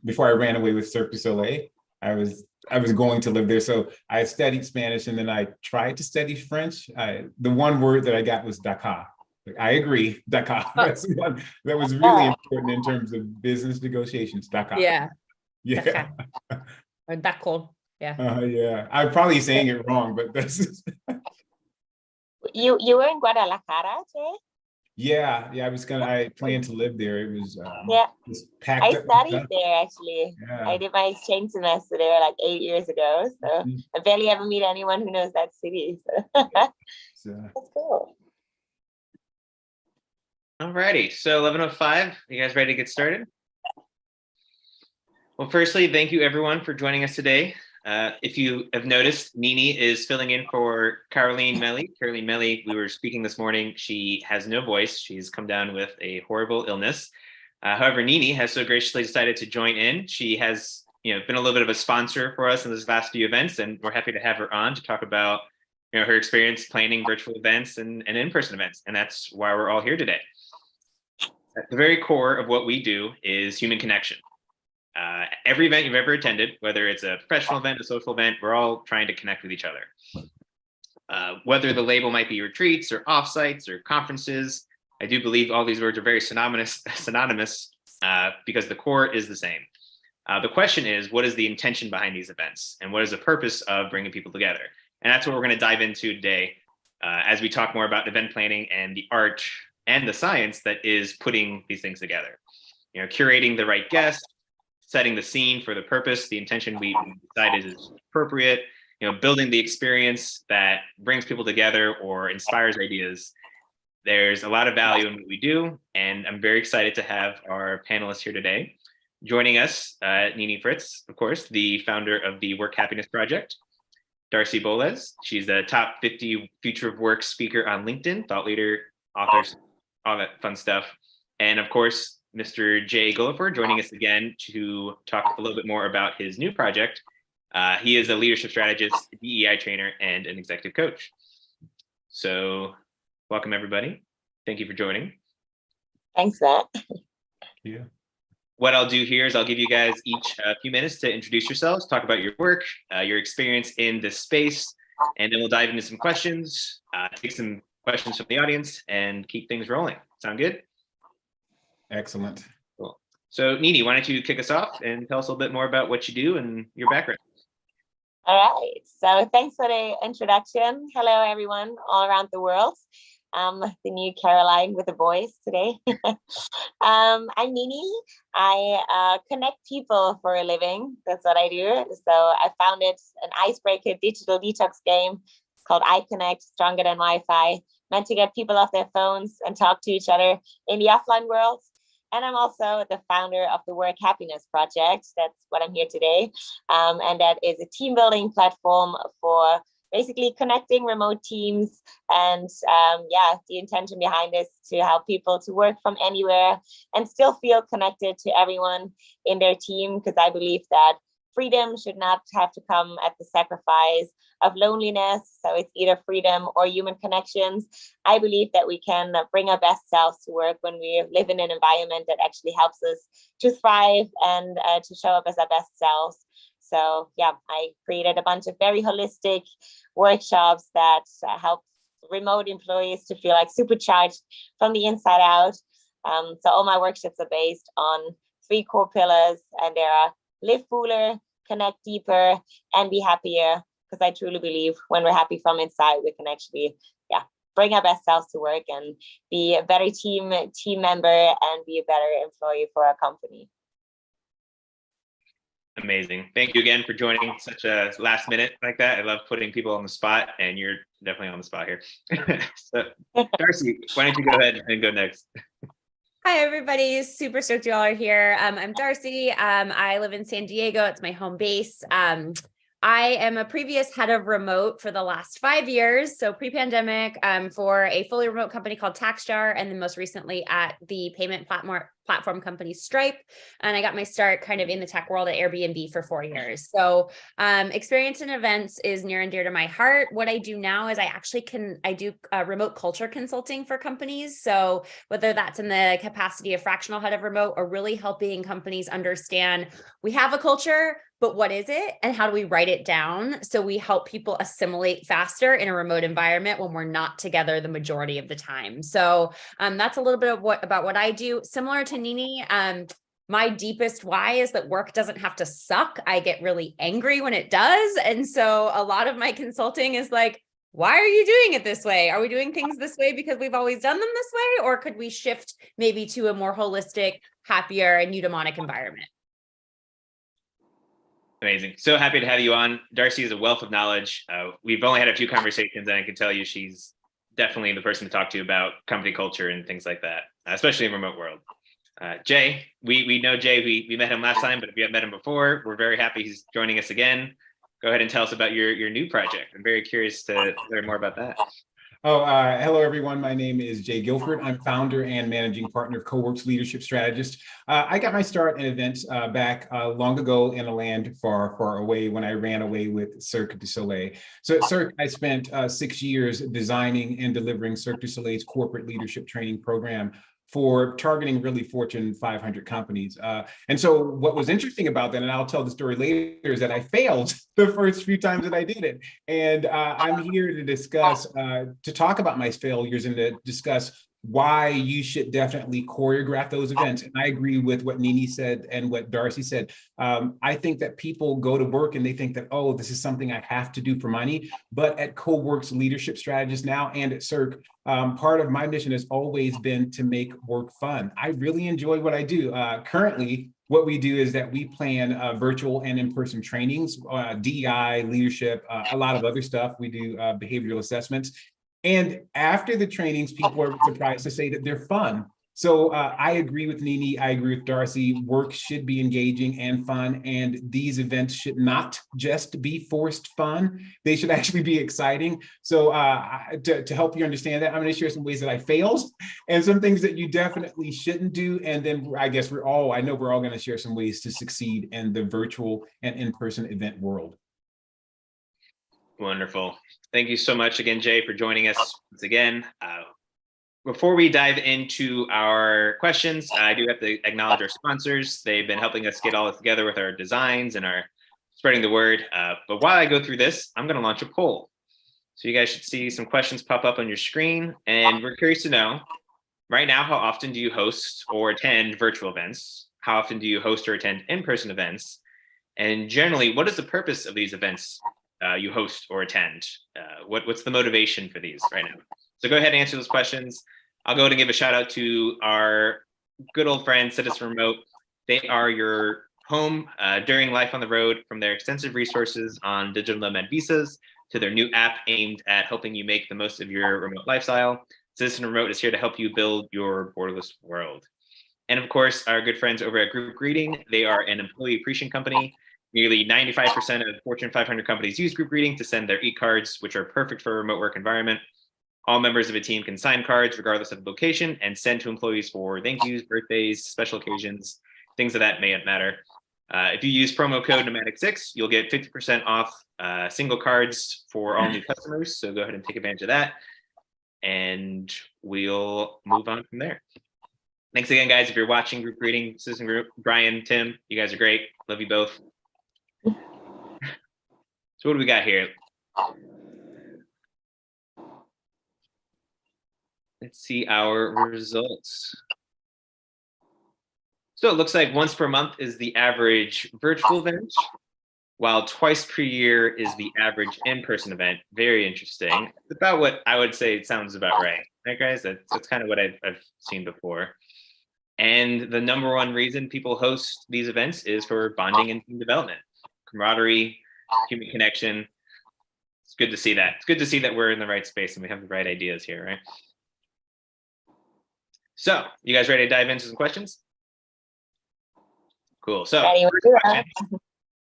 before I ran away with Cirque du Soleil. I was going to live there. So I studied Spanish and then I tried to study French. The one word that I got was Dakar. I agree, Dakar. That's one that was really important in terms of business negotiations, Dakar. Yeah. Yeah. Dakar. Or Dakar. Yeah. Yeah. I'm probably saying it wrong, but this is. You were in Guadalajara, Jay? Yeah. I planned to live there. It was Yeah. packed I up. studied there actually. Yeah. I did my exchange semester there like 8 years ago. So I barely ever meet anyone who knows that city. So. That's cool. Alrighty, so 11:05, you guys ready to get started? Well, firstly, thank you everyone for joining us today. If you have noticed, Nini is filling in for Caroline Melli. Caroline Melli, we were speaking this morning, she has no voice. She's come down with a horrible illness. However, Nini has so graciously decided to join in. She has been a little bit of a sponsor for us in this last few events, and we're happy to have her on to talk about her experience planning virtual events and in-person events. And that's why we're all here today. At the very core of what we do is human connection. Every event you've ever attended, whether it's a professional event, a social event, we're all trying to connect with each other. Whether the label might be retreats or offsites or conferences, I do believe all these words are very synonymous because the core is the same. The question is, what is the intention behind these events? And what is the purpose of bringing people together? And that's what we're going to dive into today as we talk more about event planning and the art and the science that is putting these things together. Curating the right guests, setting the scene for the purpose, the intention we decided is appropriate, building the experience that brings people together or inspires ideas. There's a lot of value in what we do, and I'm very excited to have our panelists here today. Joining us, Nini Fritz, of course, the founder of the Work Happiness Project. Darcy Boles, she's the top 50 future of work speaker on LinkedIn, thought leader, author, all that fun stuff. And of course, Mr. Jay Gullifer joining us again to talk a little bit more about his new project. He is a leadership strategist, DEI trainer, and an executive coach. So welcome, everybody. Thank you for joining. Thanks, Matt. Yeah. What I'll do here is I'll give you guys each a few minutes to introduce yourselves, talk about your work, your experience in this space, and then we'll dive into some questions, take some questions from the audience, and keep things rolling. Sound good? Excellent. Cool. So Nini, why don't you kick us off and tell us a little bit more about what you do and your background. All right. So thanks for the introduction. Hello, everyone all around the world. The new Caroline with a voice today. I'm Nini. I connect people for a living. That's what I do. So I founded an icebreaker digital detox game called iConnect, Stronger Than Wi-Fi, meant to get people off their phones and talk to each other in the offline world. And I'm also the founder of the Work Happiness Project. That's what I'm here today. And that is a team building platform for basically connecting remote teams. And the intention behind this to help people to work from anywhere and still feel connected to everyone in their team, because I believe that freedom should not have to come at the sacrifice of loneliness. So it's either freedom or human connections. I believe that we can bring our best selves to work when we live in an environment that actually helps us to thrive and to show up as our best selves. So I created a bunch of very holistic workshops that help remote employees to feel like supercharged from the inside out. So all my workshops are based on 3 core pillars, and there are live fuller, connect deeper, and be happier. Because I truly believe when we're happy from inside, we can actually, bring our best selves to work and be a better team member and be a better employee for our company. Amazing. Thank you again for joining such a last minute like that. I love putting people on the spot, and you're definitely on the spot here. So, Darcy, why don't you go ahead and go next? Hi, everybody. Super stoked you all are here. I'm Darcy. I live in San Diego. It's my home base. I am a previous head of remote for the last 5 years. So pre-pandemic, for a fully remote company called TaxJar, and then most recently at the payment platform company Stripe. And I got my start kind of in the tech world at Airbnb for 4 years. So experience in events is near and dear to my heart. What I do now is I do remote culture consulting for companies. So whether that's in the capacity of fractional head of remote or really helping companies understand we have a culture, but what is it and how do we write it down so we help people assimilate faster in a remote environment when we're not together the majority of the time. So that's a little bit of about what I do. Similar to Nini, my deepest why is that work doesn't have to suck. I get really angry when it does. And so a lot of my consulting is like, why are you doing it this way? Are we doing things this way because we've always done them this way? Or could we shift maybe to a more holistic, happier, and eudaimonic environment? Amazing. So happy to have you on. Darcy is a wealth of knowledge. We've only had a few conversations, and I can tell you she's definitely the person to talk to about company culture and things like that, especially in remote world. Jay, we know Jay. We met him last time, but if you haven't met him before, we're very happy he's joining us again. Go ahead and tell us about your new project. I'm very curious to learn more about that. Hello, everyone. My name is Jay Guilford. I'm founder and managing partner of CoWorks Leadership Strategist. I got my start in events back long ago in a land far, far away when I ran away with Cirque du Soleil. So at Cirque, I spent 6 years designing and delivering Cirque du Soleil's corporate leadership training program for targeting really Fortune 500 companies. And so what was interesting about that, and I'll tell the story later, is that I failed the first few times that I did it. And I'm here to discuss, to talk about my failures and to discuss why you should definitely choreograph those events. And I agree with what Nini said and what Darcy said. I think that people go to work and they think that, oh, this is something I have to do for money. But at CoWorks Leadership Strategist now and at Cirque, part of my mission has always been to make work fun. I really enjoy what I do. Currently, what we do is that we plan virtual and in-person trainings, DEI, leadership, a lot of other stuff. We do behavioral assessments. And after the trainings, people are surprised to say that they're fun. So I agree with Nini, I agree with Darcy, work should be engaging and fun, and these events should not just be forced fun, they should actually be exciting. So to help you understand that, I'm gonna share some ways that I failed and some things that you definitely shouldn't do. And then I guess I know we're all gonna share some ways to succeed in the virtual and in-person event world. Wonderful. Thank you so much again, Jay, for joining us once again. Before we dive into our questions, I do have to acknowledge our sponsors. They've been helping us get all this together with our designs and our spreading the word. But while I go through this, I'm going to launch a poll. So you guys should see some questions pop up on your screen. And we're curious to know, right now, how often do you host or attend virtual events? How often do you host or attend in-person events? And generally, what is the purpose of these events you host or attend? What's the motivation for these right now? So go ahead and answer those questions. I'll go ahead and give a shout out to our good old friend, Citizen Remote. They are your home during life on the road, from their extensive resources on digital nomad visas to their new app aimed at helping you make the most of your remote lifestyle. Citizen Remote is here to help you build your borderless world. And of course, our good friends over at Group Greeting. They are an employee appreciation company. Nearly 95% of Fortune 500 companies use Group Greeting to send their e-cards, which are perfect for a remote work environment. All members of a team can sign cards regardless of the location and send to employees for thank yous, birthdays, special occasions, things of that may matter. If you use promo code Nomadic6, you'll get 50% off single cards for all new customers. So go ahead and take advantage of that. And we'll move on from there. Thanks again, guys. If you're watching Group Greeting, Citizen Group, Brian, Tim, you guys are great. Love you both. So what do we got here? Let's see our results. So it looks like once per month is the average virtual event, while twice per year is the average in-person event. Very interesting. It's about what I would say it sounds about right. Right, guys? That's kind of what I've seen before. And the number one reason people host these events is for bonding and team development, camaraderie, human connection. It's good to see that. It's good to see that we're in the right space and we have the right ideas here, right? So, you guys ready to dive into some questions? Cool. So,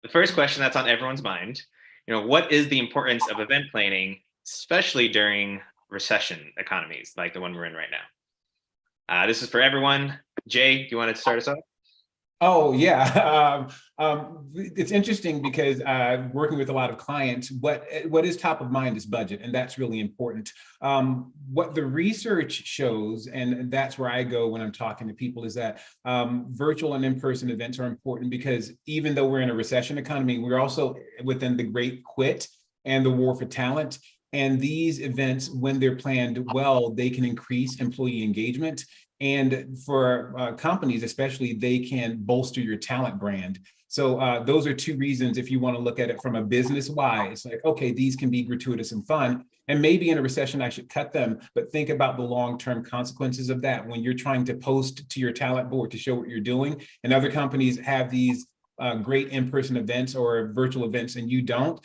the first question that's on everyone's mind what is the importance of event planning, especially during recession economies like the one we're in right now? This is for everyone. Jay, do you want to start us off? Oh yeah, it's interesting because working with a lot of clients, what is top of mind is budget, and that's really important. What the research shows, and that's where I go when I'm talking to people, is that virtual and in-person events are important because even though we're in a recession economy, we're also within the Great Quit and the war for talent. And these events, when they're planned well, they can increase employee engagement. And for companies, especially, they can bolster your talent brand. So those are two reasons if you want to look at it from a business wise, like, okay, these can be gratuitous and fun. And maybe in a recession, I should cut them, but think about the long-term consequences of that when you're trying to post to your talent board to show what you're doing. And other companies have these great in-person events or virtual events and you don't,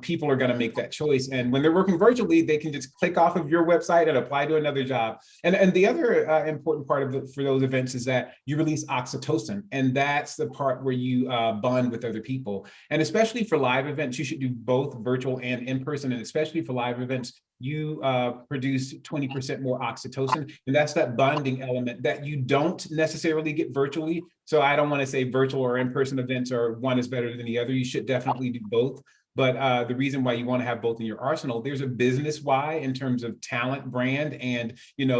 people are going to make that choice. And when they're working virtually, they can just click off of your website and apply to another job. And the other important part of for those events is that you release oxytocin. And that's the part where you bond with other people. And especially for live events, you should do both virtual and in-person. And especially for live events, you produce 20% more oxytocin. And that's that bonding element that you don't necessarily get virtually. So I don't want to say virtual or in-person events or one is better than the other. You should definitely do both. But the reason why you want to have both in your arsenal, there's a business why in terms of talent brand and,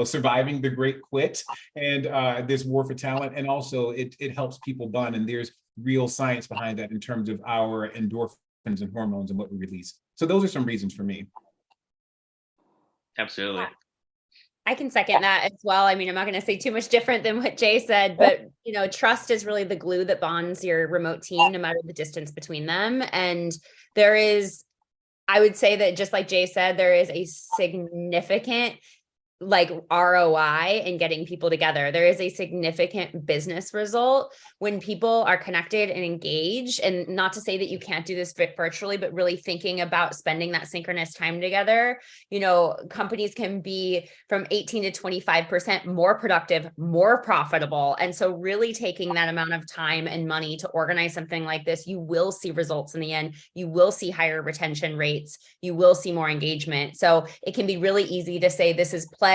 surviving the Great Quit and this war for talent. And also it helps people bond. And there's real science behind that in terms of our endorphins and hormones and what we release. So those are some reasons for me. Absolutely. I can second that as well. I mean, I'm not going to say too much different than what Jay said, but trust is really the glue that bonds your remote team, no matter the distance between them. And I would say that just like Jay said, there is a significant ROI in getting people together. There is a significant business result when people are connected and engaged. And not to say that you can't do this virtually, but really thinking about spending that synchronous time together. Companies can be from 18 to 25% more productive, more profitable. And so really taking that amount of time and money to organize something like this, you will see results in the end. You will see higher retention rates. You will see more engagement. So it can be really easy to say, this is play.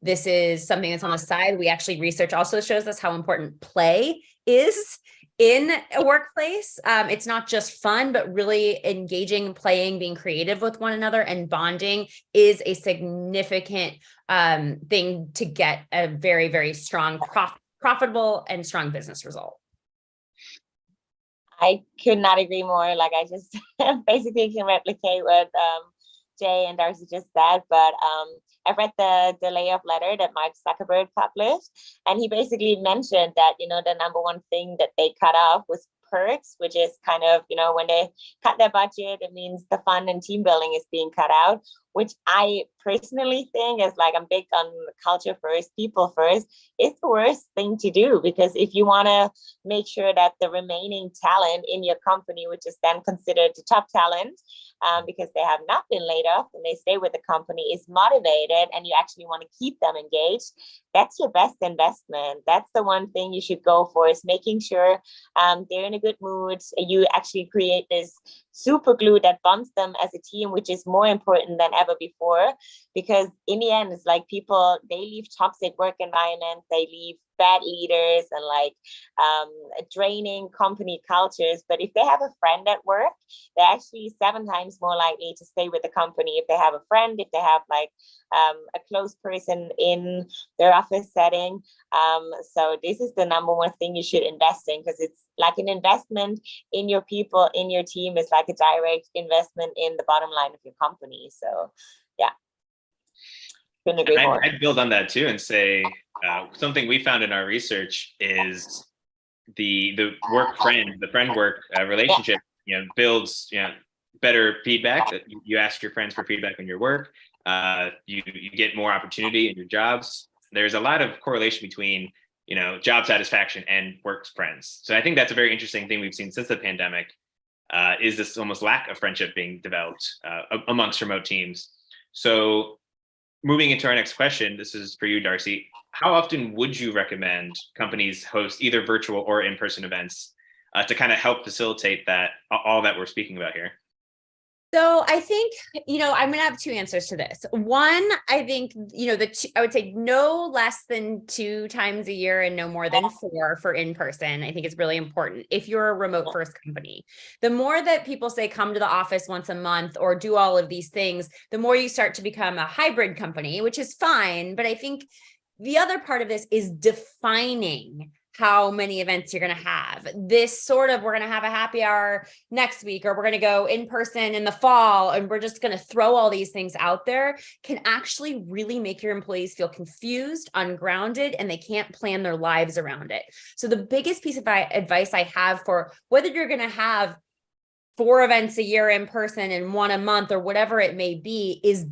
This is something that's on the side. We actually research also shows us how important play is in a workplace. It's not just fun, but really engaging, playing, being creative with one another and bonding is a significant thing to get a very, very strong, profitable and strong business result. I could not agree more. I just basically can replicate what Jay and Darcy just said, but I read the layoff letter that Mark Zuckerberg published, and he basically mentioned that, the number one thing that they cut off was perks, which is kind of, when they cut their budget, it means the fun and team building is being cut out, which I personally think is I'm big on culture first, people first. It's the worst thing to do, because if you want to make sure that the remaining talent in your company, which is then considered the top talent, because they have not been laid off and they stay with the company, is motivated and you actually want to keep them engaged, that's your best investment. That's the one thing you should go for, is making sure they're in a good mood. You actually create this super glue that bonds them as a team, which is more important than ever before, because in the end, it's people, they leave toxic work environments, they leave bad leaders and draining company cultures. But if they have a friend at work, they're actually 7 times more likely to stay with the company. If they have a friend, if they have a close person in their office setting. So this is the number one thing you should invest in, because it's like an investment in your people, in your team. It's like a direct investment in the bottom line of your company. So yeah. Couldn't agree more. I'd build on that too and say something we found in our research is the friend work relationship, builds better feedback. That you ask your friends for feedback on your work. You get more opportunity in your jobs. There's a lot of correlation between job satisfaction and work friends. So I think that's a very interesting thing we've seen since the pandemic. Is this almost lack of friendship being developed amongst remote teams? So moving into our next question, this is for you, Darcy. How often would you recommend companies host either virtual or in-person events to kind of help facilitate all that we're speaking about here? So I think, I'm going to have two answers to this. One, I think, I would say no less than 2 times a year and no more than 4 for in-person. I think it's really important if you're a remote first company. The more that people say come to the office once a month or do all of these things, the more you start to become a hybrid company, which is fine. But I think the other part of this is defining how many events you're going to have. This sort of, we're going to have a happy hour next week, or we're going to go in person in the fall, and we're just going to throw all these things out there, can actually really make your employees feel confused, ungrounded, and they can't plan their lives around it. So the biggest piece of advice I have for whether you're going to have 4 events a year in person and 1 a month or whatever it may be, is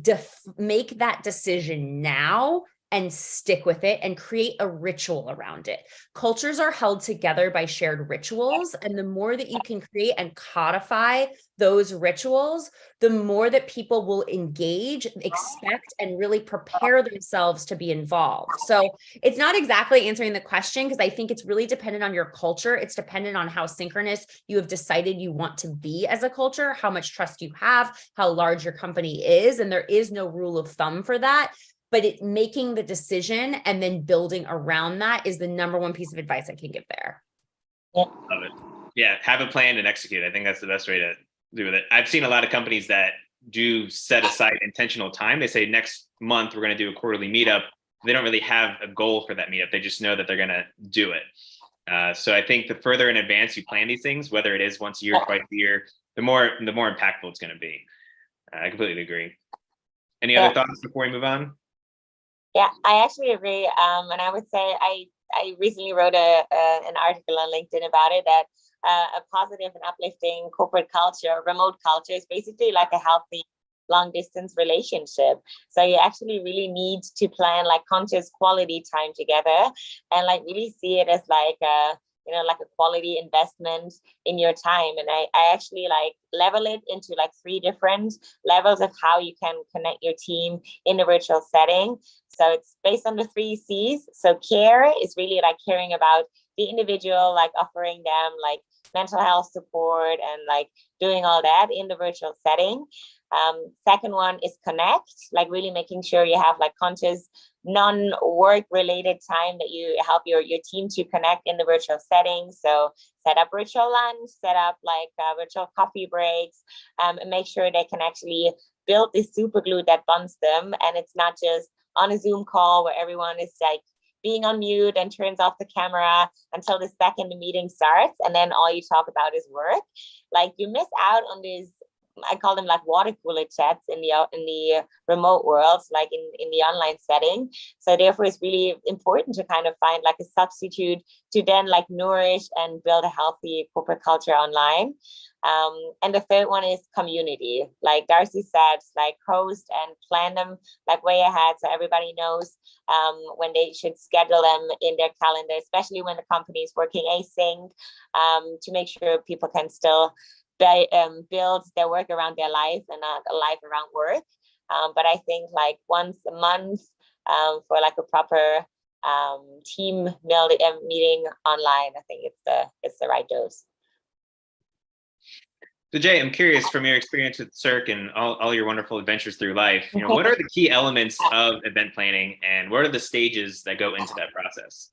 make that decision now and stick with it and create a ritual around it. Cultures are held together by shared rituals. And the more that you can create and codify those rituals, the more that people will engage, expect, and really prepare themselves to be involved. So it's not exactly answering the question, because I think it's really dependent on your culture. It's dependent on how synchronous you have decided you want to be as a culture, how much trust you have, how large your company is. And there is no rule of thumb for that. But making the decision and then building around that is the number one piece of advice I can give there. Love it. Yeah, have a plan and execute. I think that's the best way to do with it. I've seen a lot of companies that do set aside intentional time. They say next month we're going to do a quarterly meetup. They don't really have a goal for that meetup. They just know that they're going to do it. So I think the further in advance you plan these things, whether it is once a year, twice a year, the more impactful it's going to be. I completely agree. Any other thoughts before we move on? Yeah, I actually agree. And I would say I recently wrote an article on LinkedIn about it, that a positive and uplifting corporate culture, remote culture, is basically like a healthy long distance relationship. So you actually really need to plan like conscious quality time together, and like really see it as like like a quality investment in your time. And I actually like level it into like 3 different levels of how you can connect your team in a virtual setting. So it's based on the 3 C's. So care is really like caring about the individual, like offering them like mental health support and like doing all that in the virtual setting. Second one is connect, like really making sure you have like conscious non-work related time that you help your team to connect in the virtual setting. So set up virtual lunch, set up like virtual coffee breaks, and make sure they can actually build this super glue that bonds them. And it's not just on a Zoom call where everyone is like being on mute and turns off the camera until the second the meeting starts, and then all you talk about is work. Like you miss out on these, I call them like water cooler chats in the remote world, like in the online setting. So therefore it's really important to kind of find like a substitute to then like nourish and build a healthy corporate culture online. And the third one is community. Like Darcy said, like host and plan them like way ahead so everybody knows when they should schedule them in their calendar, especially when the company is working async, to make sure people can still build their work around their life and not a life around work. But I think like once a month for like a proper team meeting online, I think it's the right dose. So Jay, I'm curious, from your experience with Cirque and all your wonderful adventures through life, what are the key elements of event planning, and what are the stages that go into that process?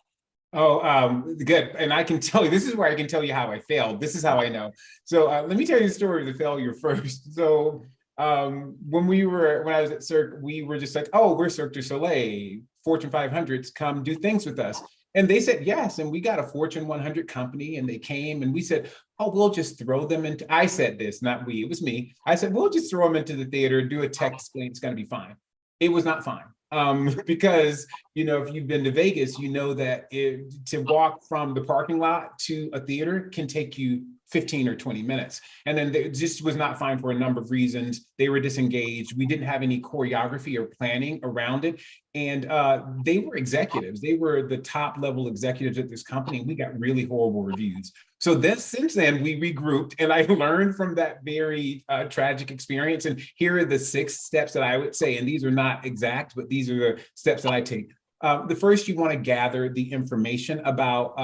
Oh, good. And I can tell you, this is where I can tell you how I failed. This is how I know. So let me tell you the story of the failure first. So when I was at Cirque, we were just like, oh, we're Cirque du Soleil, Fortune 500s, come do things with us. And they said yes. And we got a Fortune 100 company, and they came and we said, oh, we'll just throw them into, I said this, not we, it was me. I said, we'll just throw them into the theater, do a tech display, it's going to be fine. It was not fine. Because, if you've been to Vegas, you know that to walk from the parking lot to a theater can take you 15 or 20 minutes. And then it just was not fine for a number of reasons. They were disengaged. We didn't have any choreography or planning around it. And they were executives. They were the top level executives at this company. We got really horrible reviews. So then since then, we regrouped, and I learned from that very tragic experience. And here are the 6 steps that I would say, and these are not exact, but these are the steps that I take. The first, you want to gather the information about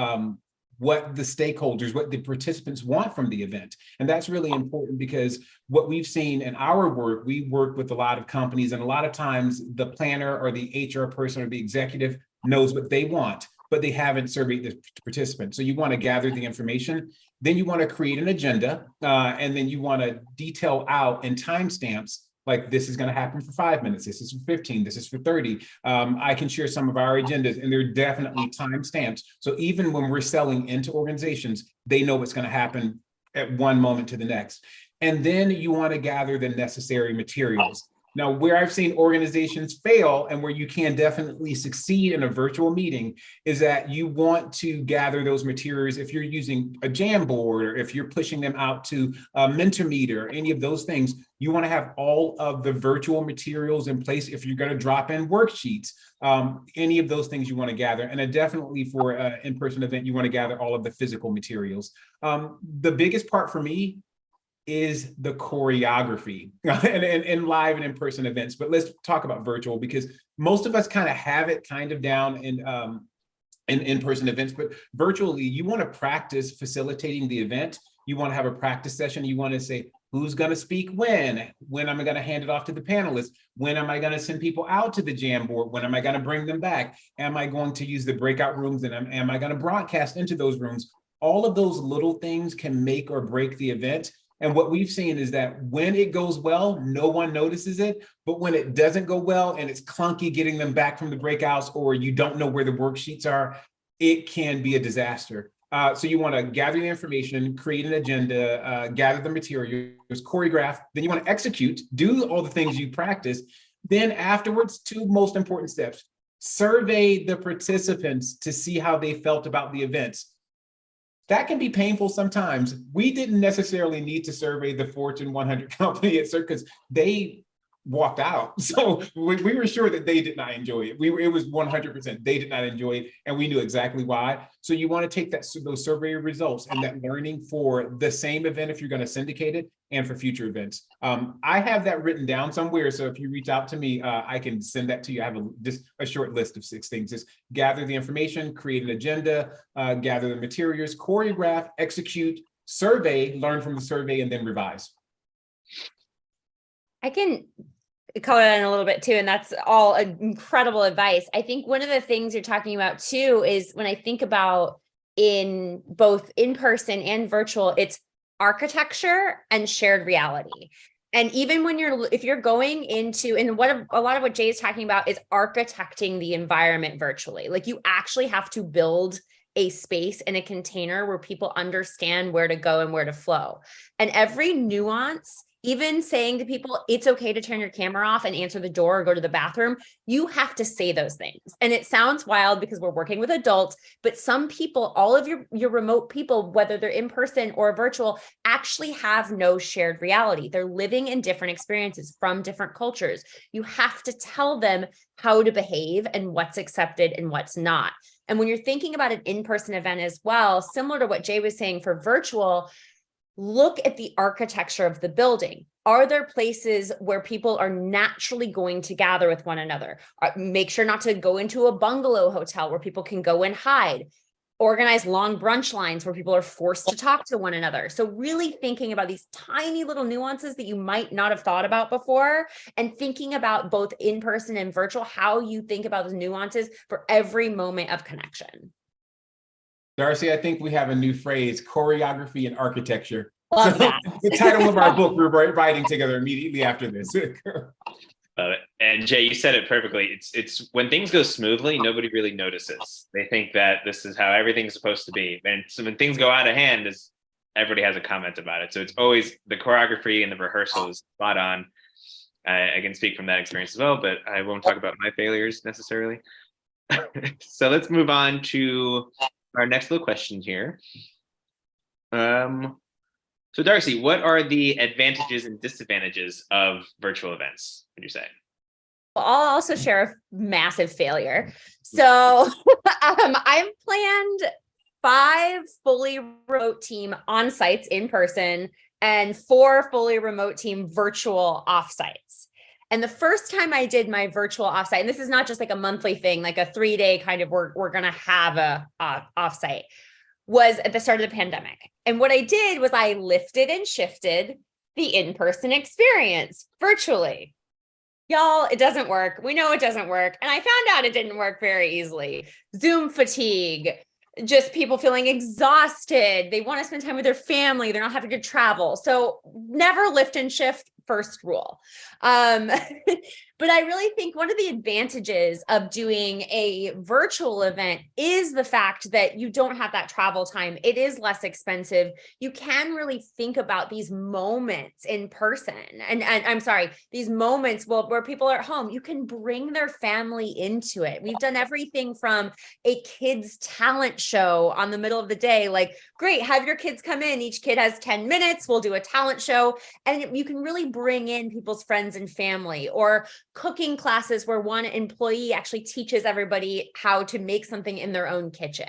what the stakeholders, what the participants want from the event. And that's really important because what we've seen in our work, we work with a lot of companies, and a lot of times the planner or the HR person or the executive knows what they want, but they haven't surveyed the participants. So you want to gather the information, then you want to create an agenda, and then you want to detail out and timestamps, like this is going to happen for 5 minutes, this is for 15, this is for 30. I can share some of our agendas, and they're definitely timestamps. So even when we're selling into organizations, they know what's going to happen at one moment to the next. And then you want to gather the necessary materials. Now, where I've seen organizations fail and where you can definitely succeed in a virtual meeting is that you want to gather those materials. If you're using a Jamboard, or if you're pushing them out to a Mentimeter, any of those things, you want to have all of the virtual materials in place. If you're going to drop in worksheets, any of those things you want to gather. And definitely for an in-person event, you want to gather all of the physical materials. The biggest part for me is the choreography and live and in-person events. But let's talk about virtual, because most of us kind of have it kind of down in in-person events, but virtually you want to practice facilitating the event. You want to have a practice session. You want to say, who's going to speak when am I going to hand it off to the panelists? When am I going to send people out to the Jamboard? When am I going to bring them back? Am I going to use the breakout rooms? And am I going to broadcast into those rooms? All of those little things can make or break the event. And what we've seen is that when it goes well, no one notices it. But when it doesn't go well and it's clunky getting them back from the breakouts, or you don't know where the worksheets are, it can be a disaster. So you want to gather the information, create an agenda, gather the materials, choreograph, then you want to execute, do all the things you practice. Then afterwards, two most important steps: survey the participants to see how they felt about the events. That can be painful sometimes. We didn't necessarily need to survey the Fortune 100 company at CERT because they walked out. So we were sure that they did not enjoy it. It was 100%. They did not enjoy it, and we knew exactly why. So you want to take those survey results and that learning for the same event if you're going to syndicate it, and for future events. I have that written down somewhere. So if you reach out to me, I can send that to you. I have just a short list of 6 things. Just gather the information, create an agenda, gather the materials, choreograph, execute, survey, learn from the survey, and then revise. I can color that in a little bit too, and that's all incredible advice. I think one of the things you're talking about too is when I think about in both in-person and virtual, it's architecture and shared reality. And even when if you're going into, and a lot of what Jay is talking about is architecting the environment virtually. Like you actually have to build a space and a container where people understand where to go and where to flow. And every nuance, even saying to people, it's okay to turn your camera off and answer the door or go to the bathroom, you have to say those things. And it sounds wild because we're working with adults, but some people, all of your remote people, whether they're in person or virtual, actually have no shared reality. They're living in different experiences from different cultures. You have to tell them how to behave and what's accepted and what's not. And when you're thinking about an in-person event as well, similar to what Jay was saying for virtual, look at the architecture of the building. Are there places where people are naturally going to gather with one another? Make sure not to go into a bungalow hotel where people can go and hide. Organize long brunch lines where people are forced to talk to one another. So really thinking about these tiny little nuances that you might not have thought about before, and thinking about both in-person and virtual, how you think about those nuances for every moment of connection. Darcy, I think we have a new phrase: choreography and architecture. Love that. The title of our book we're writing together immediately after this. And Jay, you said it perfectly. It's when things go smoothly, nobody really notices. They think that this is how everything's supposed to be. And so when things go out of hand, everybody has a comment about it. So it's always the choreography and the rehearsal is spot on. I can speak from that experience as well, but I won't talk about my failures necessarily. So let's move on to our next little question here. So Darcy, what are the advantages and disadvantages of virtual events, would you say? Well, I'll also share a massive failure. So I've planned 5 fully remote team on-sites in person and 4 fully remote team virtual off-sites. And the first time I did my virtual offsite, and this is not just like a monthly thing, like a 3-day kind of, we're going to have a offsite. was at the start of the pandemic. And what I did was I lifted and shifted the in-person experience virtually. Y'all, it doesn't work. We know it doesn't work. And I found out it didn't work very easily. Zoom fatigue, just people feeling exhausted. They want to spend time with their family. They're not having to travel. So never lift and shift, first rule. But I really think one of the advantages of doing a virtual event is the fact that you don't have that travel time. It is less expensive. You can really think about these moments in person. And I'm sorry, these moments where people are at home, you can bring their family into it. We've done everything from a kids talent show on the middle of the day, like, great, have your kids come in. Each kid has 10 minutes. We'll do a talent show. And you can really bring in people's friends and family, or cooking classes where one employee actually teaches everybody how to make something in their own kitchen.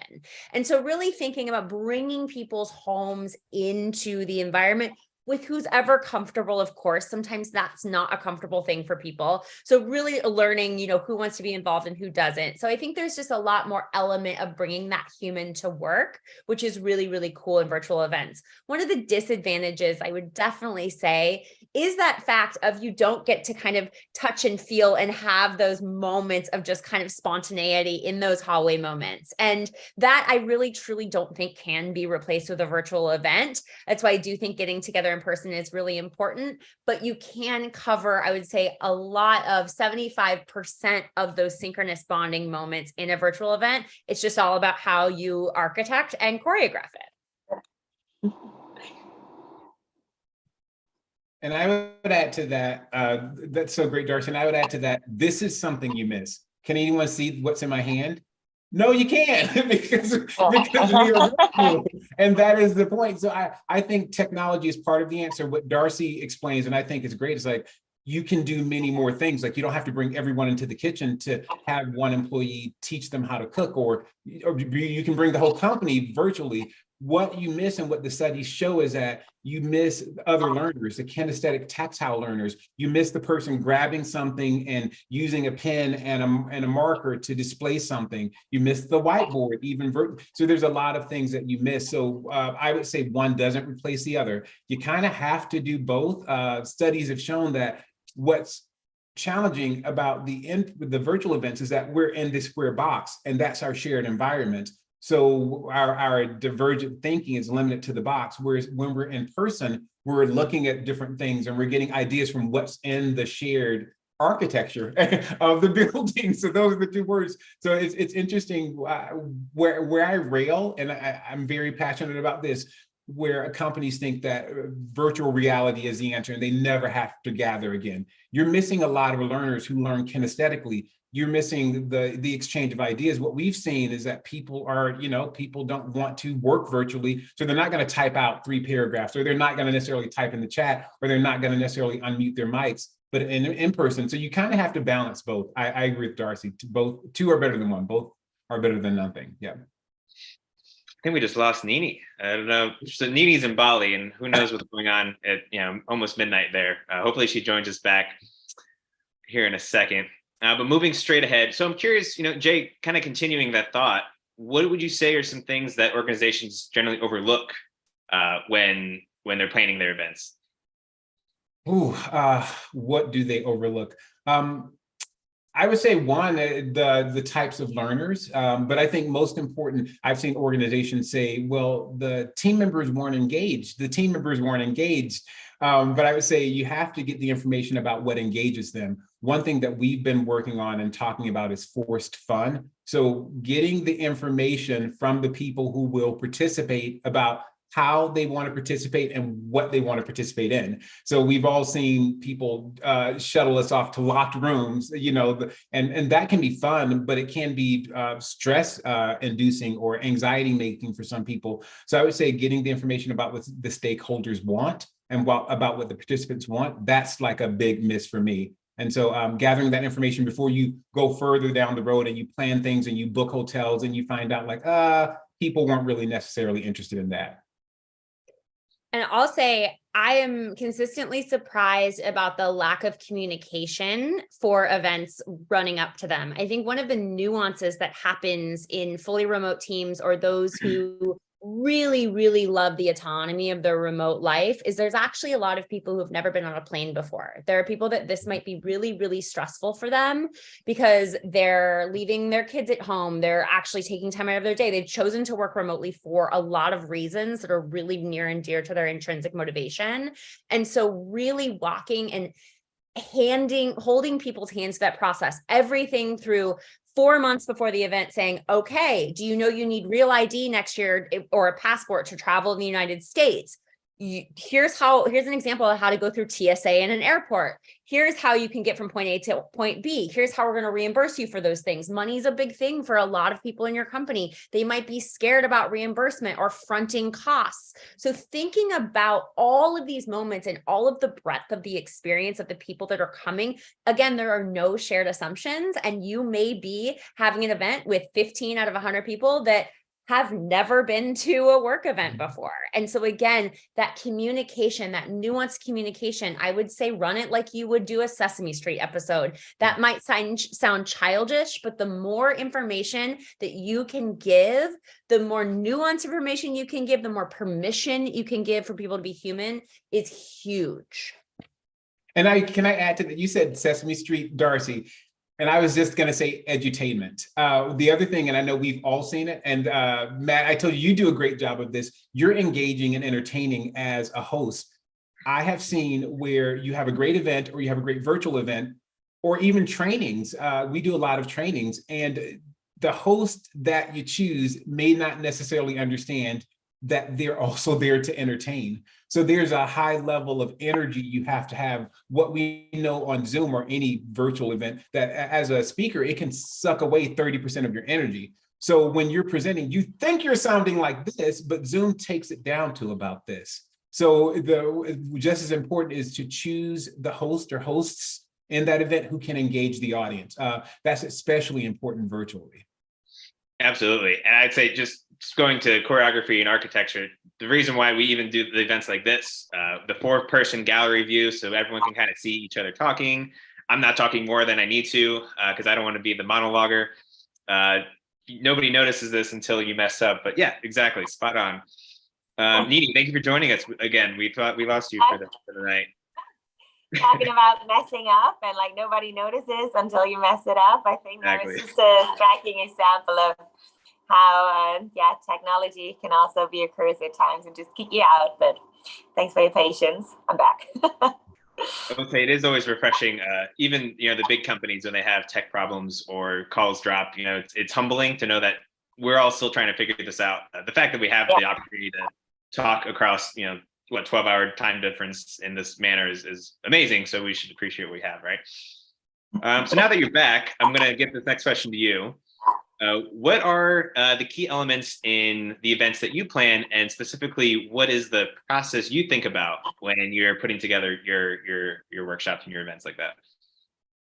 And so really thinking about bringing people's homes into the environment with who's ever comfortable. Of course, sometimes that's not a comfortable thing for people. So really learning, who wants to be involved and who doesn't. So I think there's just a lot more element of bringing that human to work, which is really, really cool in virtual events. One of the disadvantages I would definitely say is that fact of you don't get to kind of touch and feel and have those moments of just kind of spontaneity in those hallway moments. And that I really, truly don't think can be replaced with a virtual event. That's why I do think getting together in person is really important, but you can cover, I would say, a lot of 75% of those synchronous bonding moments in a virtual event. It's just all about how you architect and choreograph it. And I would add to that, that's so great, Darcy. And I would add to that, this is something you miss. Can anyone see what's in my hand? No, you can't because we are virtual. And that is the point. So I think technology is part of the answer. What Darcy explains, and I think is great, is like, you can do many more things. Like, you don't have to bring everyone into the kitchen to have one employee teach them how to cook, or you can bring the whole company virtually. What you miss and what the studies show is that you miss other learners, the kinesthetic tactile learners. You miss the person grabbing something and using a pen and a marker to display something. You miss the whiteboard, so there's a lot of things that you miss. So I would say one doesn't replace the other. You kind of have to do both. Studies have shown that what's challenging about the virtual events is that we're in this square box, and that's our shared environment. So our divergent thinking is limited to the box, whereas when we're in person, we're looking at different things and we're getting ideas from what's in the shared architecture of the building. So those are the two words. So it's interesting where I rail, and I'm very passionate about this, where companies think that virtual reality is the answer and they never have to gather again. You're missing a lot of learners who learn kinesthetically. You're missing the exchange of ideas. What we've seen is that people don't want to work virtually, so they're not going to type out 3 paragraphs, or they're not going to necessarily type in the chat, or they're not going to necessarily unmute their mics, but in person. So you kind of have to balance both. I agree with Darcy. Two are better than one. Both are better than nothing. Yeah. I think we just lost Nini. I don't know. So Nini's in Bali, and who knows what's going on at almost midnight there. Hopefully she joins us back here in a second. But moving straight ahead, so I'm curious, Jay, kind of continuing that thought, what would you say are some things that organizations generally overlook when they're planning their events? What do they overlook? I would say one, the types of learners, but I think most important, I've seen organizations say, well, the team members weren't engaged. But I would say you have to get the information about what engages them. One thing that we've been working on and talking about is forced fun. So getting the information from the people who will participate about how they want to participate and what they want to participate in. So we've all seen people shuttle us off to locked rooms, and that can be fun, but it can be stress inducing or anxiety making for some people. So I would say getting the information about what the stakeholders want and about what the participants want, that's like a big miss for me. And so gathering that information before you go further down the road and you plan things and you book hotels and you find out like, people weren't really necessarily interested in that. And I'll say I am consistently surprised about the lack of communication for events running up to them. I think one of the nuances that happens in fully remote teams, or those who really, really love the autonomy of the remote life is there's actually a lot of people who have never been on a plane before. There are people that this might be really, really stressful for them because they're leaving their kids at home. They're actually taking time out of their day. They've chosen to work remotely for a lot of reasons that are really near and dear to their intrinsic motivation. And so really walking and holding people's hands to that process, everything through 4 months before the event saying, okay, do you know you need real ID next year or a passport to travel in the United States? Here's an example of how to go through TSA in an airport. Here's how you can get from point A to point B. Here's how we're going to reimburse you for those things. Money's a big thing for a lot of people in your company. They might be scared about reimbursement or fronting costs. So thinking about all of these moments and all of the breadth of the experience of the people that are coming, again, there are no shared assumptions, and you may be having an event with 15 out of 100 people that have never been to a work event before. And so again, that communication, that nuanced communication, I would say run it like you would do a Sesame Street episode. That might sound childish, but the more information that you can give, the more nuanced information you can give, the more permission you can give for people to be human is huge. And can I add to that? You said Sesame Street, Darcy. And I was just going to say edutainment. The other thing, and I know we've all seen it, and Matt, I told you, you do a great job of this. You're engaging and entertaining as a host. I have seen where you have a great event or you have a great virtual event or even trainings. We do a lot of trainings, and the host that you choose may not necessarily understand that they're also there to entertain. So there's a high level of energy you have to have. What we know on Zoom or any virtual event, that as a speaker, it can suck away 30% of your energy. So when you're presenting, you think you're sounding like this, but Zoom takes it down to about this. So just as important is to choose the host or hosts in that event who can engage the audience. That's especially important virtually. Absolutely. And I'd say just going to choreography and architecture, the reason why we even do the events like this, the 4-person gallery view, so everyone can kind of see each other talking. I'm not talking more than I need to because I don't want to be the monologuer. Nobody notices this until you mess up, but yeah, exactly. Spot on. Nini, thank you for joining us again. We thought we lost you for the night. Talking about messing up and like nobody notices until you mess it up. I think that was just a striking example of how technology can also be a curse at times and just kick you out. But thanks for your patience. I'm back. I would say it is always refreshing. Even the big companies, when they have tech problems or calls drop, it's humbling to know that we're all still trying to figure this out. The fact that we have the opportunity to talk across 12-hour time difference in this manner is amazing. So we should appreciate what we have, right? So now that you're back, I'm going to give this next question to you. What are the key elements in the events that you plan, and specifically, what is the process you think about when you're putting together your workshops and your events like that?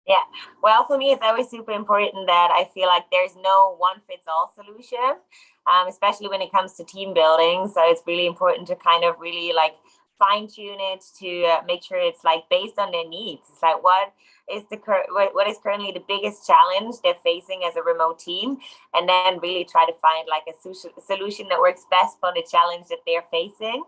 Yeah, well, for me, it's always super important that I feel like there's no one-fits-all solution, especially when it comes to team building. So it's really important to kind of really like fine-tune it to make sure it's like based on their needs. It's like what is currently the biggest challenge they're facing as a remote team, and then really try to find like a solution that works best for the challenge that they're facing.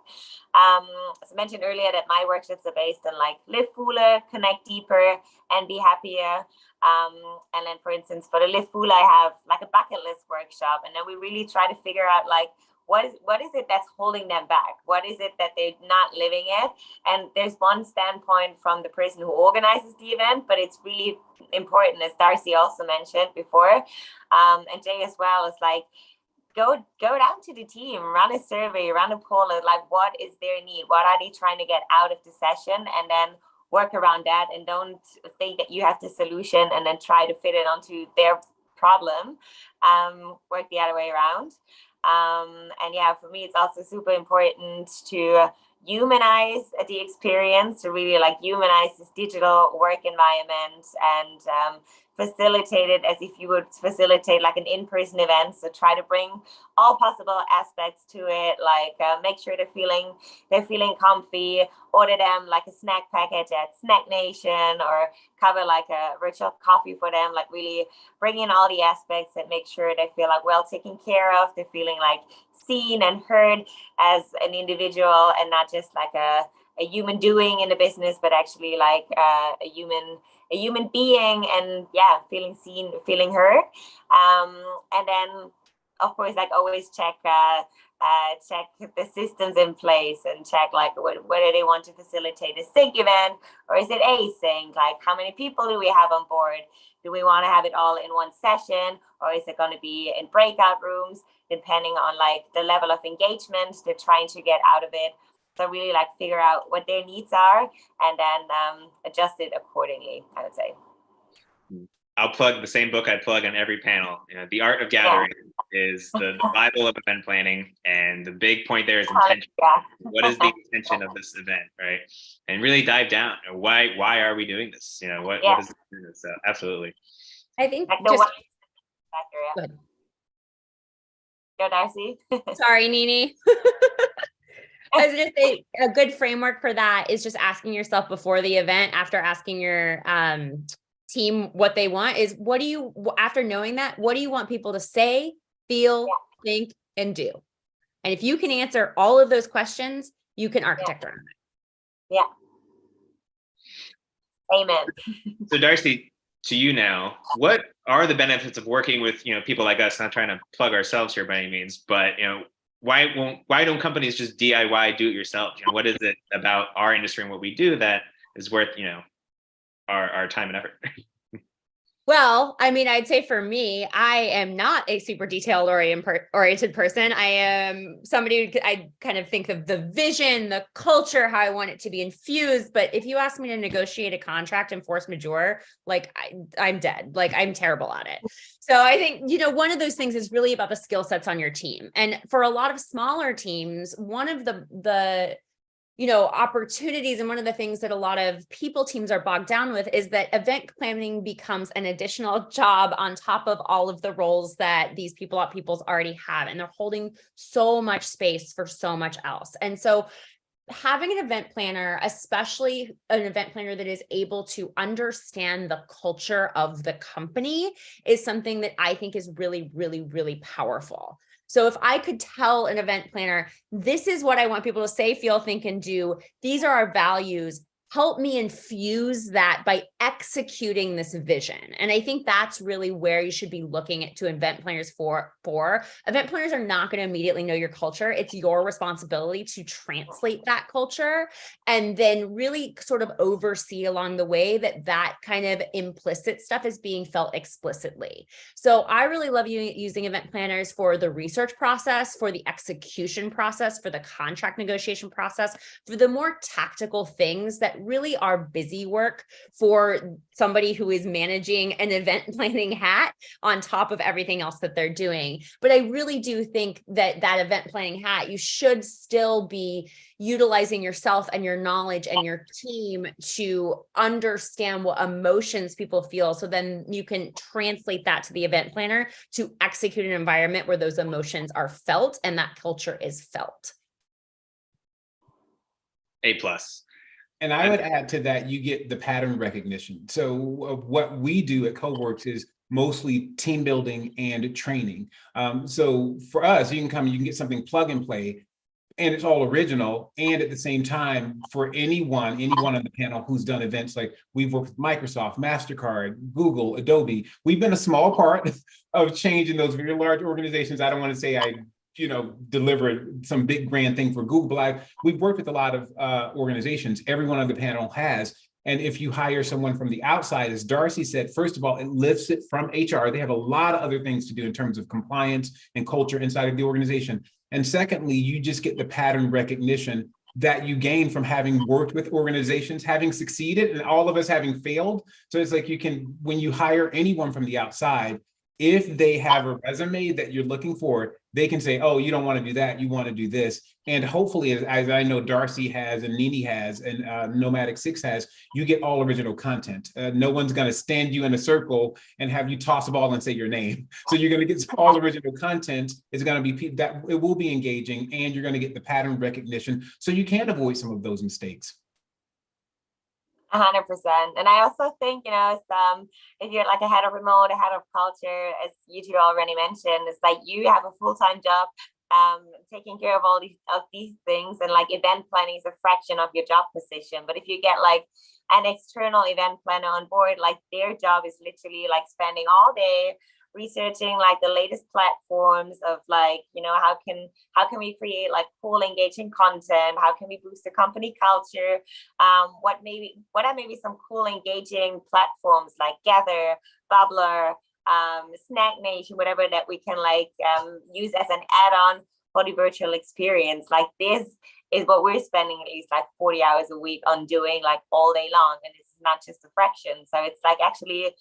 As I mentioned earlier, that my workshops are based on like live fuller, connect deeper, and be happier. And then, for instance, for the live fuller, I have like a bucket list workshop, and then we really try to figure out like what is it that's holding them back? What is it that they're not living it? And there's one standpoint from the person who organizes the event, but it's really important, as Darcy also mentioned before, and Jay as well, is like, go down to the team, run a survey, run a poll, like what is their need? What are they trying to get out of the session? And then work around that, and don't think that you have the solution and then try to fit it onto their problem. Work the other way around. And yeah, for me, it's also super important to humanize the experience, to really like humanize this digital work environment, and facilitate it as if you would facilitate like an in-person event. So try to bring all possible aspects to it, like make sure they're feeling comfy, order them like a snack package at Snack Nation, or cover like a virtual coffee for them, like really bring in all the aspects that make sure they feel like well taken care of. They're feeling like seen and heard as an individual, and not just like a human doing in the business, but actually like a human being, and yeah, feeling seen, feeling heard. And then of course, like always check the systems in place, and check like whether they want to facilitate a sync event, or is it async? Like how many people do we have on board? Do we want to have it all in one session, or is it going to be in breakout rooms, depending on like the level of engagement they're trying to get out of it? So really like figure out what their needs are, and then adjust it accordingly, I would say. I'll plug the same book I plug on every panel. You know, The Art of Gathering is the Bible of event planning. And the big point there is intention. Yeah. What is the intention of this event, right? And really dive down. Why are we doing this? You know, what is this? So absolutely. I think like just good. Go, Darcy. Sorry, Nini. I was going to say a good framework for that is just asking yourself before the event, after asking your team what they want, is after knowing that, what do you want people to say, feel, think, and do? And if you can answer all of those questions, you can architect around it. Yeah. Amen. So Darcy, to you now, what are the benefits of working with, people like us? Not trying to plug ourselves here by any means, but why don't companies just DIY, do it yourself? What is it about our industry and what we do that is worth, our time and effort? Well, I mean, I'd say for me, I am not a super detailed oriented person. I am somebody who I kind of think of the vision, the culture, how I want it to be infused. But if you ask me to negotiate a contract and force majeure, like I'm dead. Like I'm terrible at it. So I think, one of those things is really about the skill sets on your team. And for a lot of smaller teams, one of the opportunities, and one of the things that a lot of people teams are bogged down with, is that event planning becomes an additional job on top of all of the roles that these people's already have. And they're holding so much space for so much else. And so having an event planner, especially an event planner that is able to understand the culture of the company, is something that I think is really, really, really powerful. So if I could tell an event planner, this is what I want people to say, feel, think, and do, these are our values, help me infuse that by executing this vision. And I think that's really where you should be looking to event planners for. Event planners are not going to immediately know your culture. It's your responsibility to translate that culture and then really sort of oversee along the way that kind of implicit stuff is being felt explicitly. So I really love using event planners for the research process, for the execution process, for the contract negotiation process, for the more tactical things that really are busy work for somebody who is managing an event planning hat on top of everything else that they're doing. But I really do think that event planning hat, you should still be utilizing yourself and your knowledge and your team to understand what emotions people feel. So then you can translate that to the event planner to execute an environment where those emotions are felt and that culture is felt. A+. And I would add to that, you get the pattern recognition. So what we do at CoWorks is mostly team building and training. So for us, you can get something plug and play, and it's all original. And at the same time, for anyone on the panel who's done events, like we've worked with Microsoft, MasterCard, Google, Adobe, we've been a small part of change in those very large organizations. I don't want to say I delivered some big grand thing for Google, but we've worked with a lot of organizations. Everyone on the panel has. And if you hire someone from the outside, as Darcy said, first of all, it lifts it from HR. They have a lot of other things to do in terms of compliance and culture inside of the organization. And secondly, you just get the pattern recognition that you gain from having worked with organizations, having succeeded, and all of us having failed. So it's like when you hire anyone from the outside, if they have a resume that you're looking for, they can say, oh, you don't want to do that, you want to do this. And hopefully, as I know Darcy has and Nini has and Nomadic Six has, you get all original content. No one's going to stand you in a circle and have you toss a ball and say your name. So you're going to get all original content. It's going to be that it will be engaging, and you're going to get the pattern recognition, so you can avoid some of those mistakes. 100%. And I also think, if you're like a head of remote, a head of culture, as you two already mentioned, it's like you have a full-time job taking care of all these things, and like event planning is a fraction of your job position. But if you get like an external event planner on board, like their job is literally like spending all day researching like the latest platforms of like, how can we create like cool, engaging content? How can we boost the company culture? What are maybe some cool, engaging platforms like Gather, Bubbler, Snack Nation, whatever that we can like use as an add-on for the virtual experience. Like this is what we're spending at least like 40 hours a week on doing like all day long. And it's not just a fraction. So it's like actually,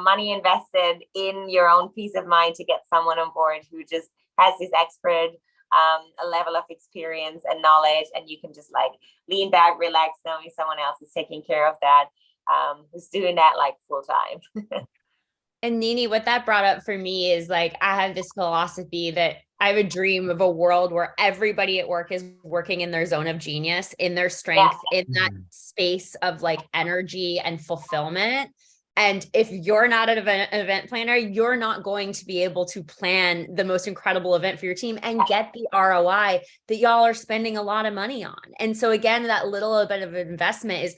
money invested in your own peace of mind to get someone on board who just has this expert a level of experience and knowledge, and you can just like lean back, relax, knowing someone else is taking care of that, who's doing that like full time. And Nini, what that brought up for me is like, I have this philosophy that I have a dream of a world where everybody at work is working in their zone of genius, in their strength, in that space of like energy and fulfillment. And if you're not an event planner, you're not going to be able to plan the most incredible event for your team and get the ROI that y'all are spending a lot of money on. And so again, that little bit of investment is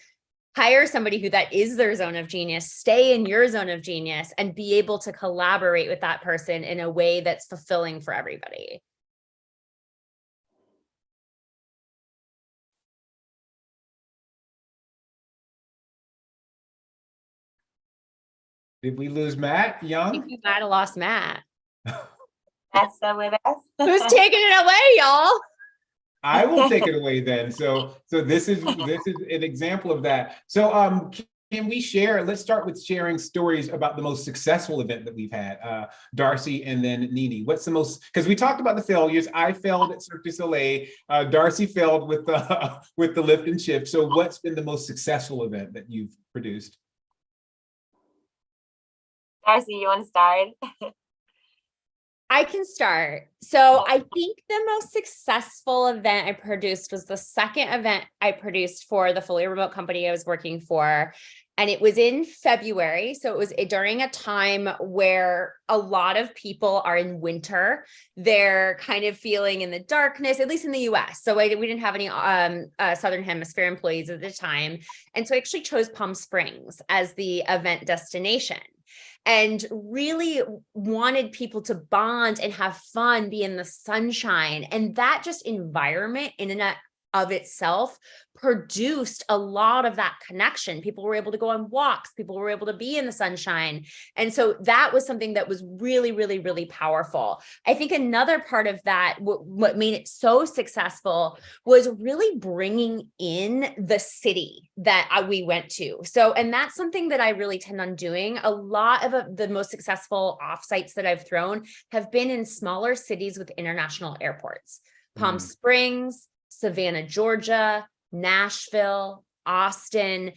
hire somebody who that is their zone of genius, stay in your zone of genius, and be able to collaborate with that person in a way that's fulfilling for everybody. Did we lose Matt Young? I think we might have lost Matt. That's still with us. Who's taking it away, y'all? I will take it away then. So this is an example of that. So can we share? Let's start with sharing stories about the most successful event that we've had. Darcy and then Nini. What's the most? Because we talked about the failures. I failed at Cirque du Soleil. Darcy failed with the lift and shift. So what's been the most successful event that you've produced? Darcy, you want to start? I can start. So I think the most successful event I produced was the second event I produced for the fully remote company I was working for. And it was in February. So it was during a time where a lot of people are in winter. They're kind of feeling in the darkness, at least in the US. So we didn't have any Southern Hemisphere employees at the time. And so I actually chose Palm Springs as the event destination, and really wanted people to bond and have fun, be in the sunshine. And that just environment in and of itself produced a lot of that connection. People were able to go on walks. People were able to be in the sunshine. And so that was something that was really, really, really powerful. I think another part of that, what made it so successful, was really bringing in the city that we went to. So, and that's something that I really tend on doing. A lot of the most successful offsites that I've thrown have been in smaller cities with international airports. Palm Springs, Savannah, Georgia, Nashville, Austin,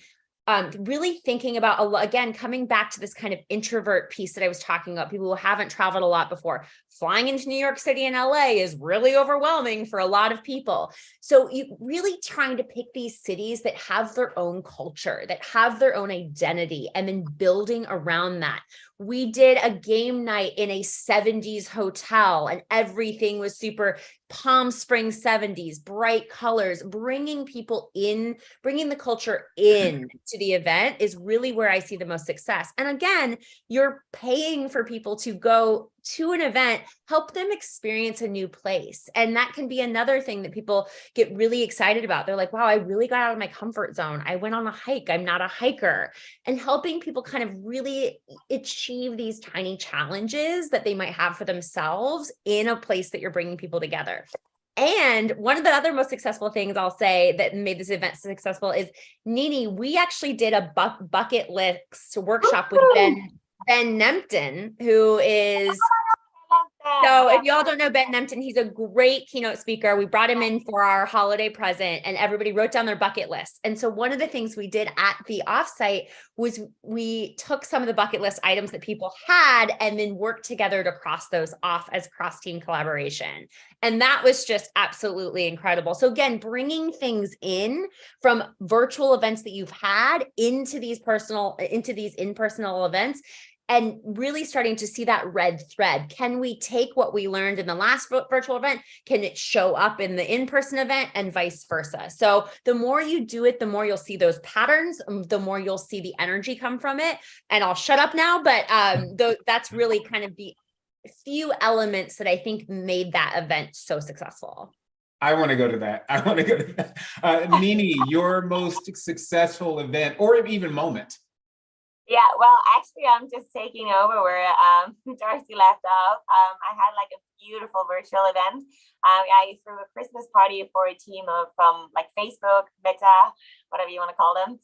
really thinking about, again, coming back to this kind of introvert piece that I was talking about, people who haven't traveled a lot before. Flying into New York City and LA is really overwhelming for a lot of people. So you really trying to pick these cities that have their own culture, that have their own identity, and then building around that. We did a game night in a 70s hotel, and everything was super Palm Springs 70s, bright colors, bringing people in, bringing the culture in to the event is really where I see the most success. And again, you're paying for people to go to an event, help them experience a new place. And that can be another thing that people get really excited about. They're like, wow, I really got out of my comfort zone. I went on a hike. I'm not a hiker. And helping people kind of really achieve these tiny challenges that they might have for themselves in a place that you're bringing people together. And one of the other most successful things I'll say that made this event successful is, Nini, we actually did a bucket list workshop with Ben Nempton, who is I love so that. if y'all don't know Ben Nempton, he's a great keynote speaker. We brought him in for our holiday present and everybody wrote down their bucket list. And so one of the things we did at the offsite was we took some of the bucket list items that people had and then worked together to cross those off as cross-team collaboration. And that was just absolutely incredible. So again, bringing things in from virtual events that you've had into these in-person events, and really starting to see that red thread. Can we take what we learned in the last virtual event? Can it show up in the in-person event and vice versa? So the more you do it, the more you'll see those patterns, the more you'll see the energy come from it. And I'll shut up now, but that's really kind of the few elements that I think made that event so successful. I want to go to that. I want to go to that. Nini, your most successful event or even moment? Yeah, well, actually, I'm just taking over where Darcy left off. I had like a beautiful virtual event. I threw a Christmas party for a team of from like Facebook, Meta, whatever you want to call them,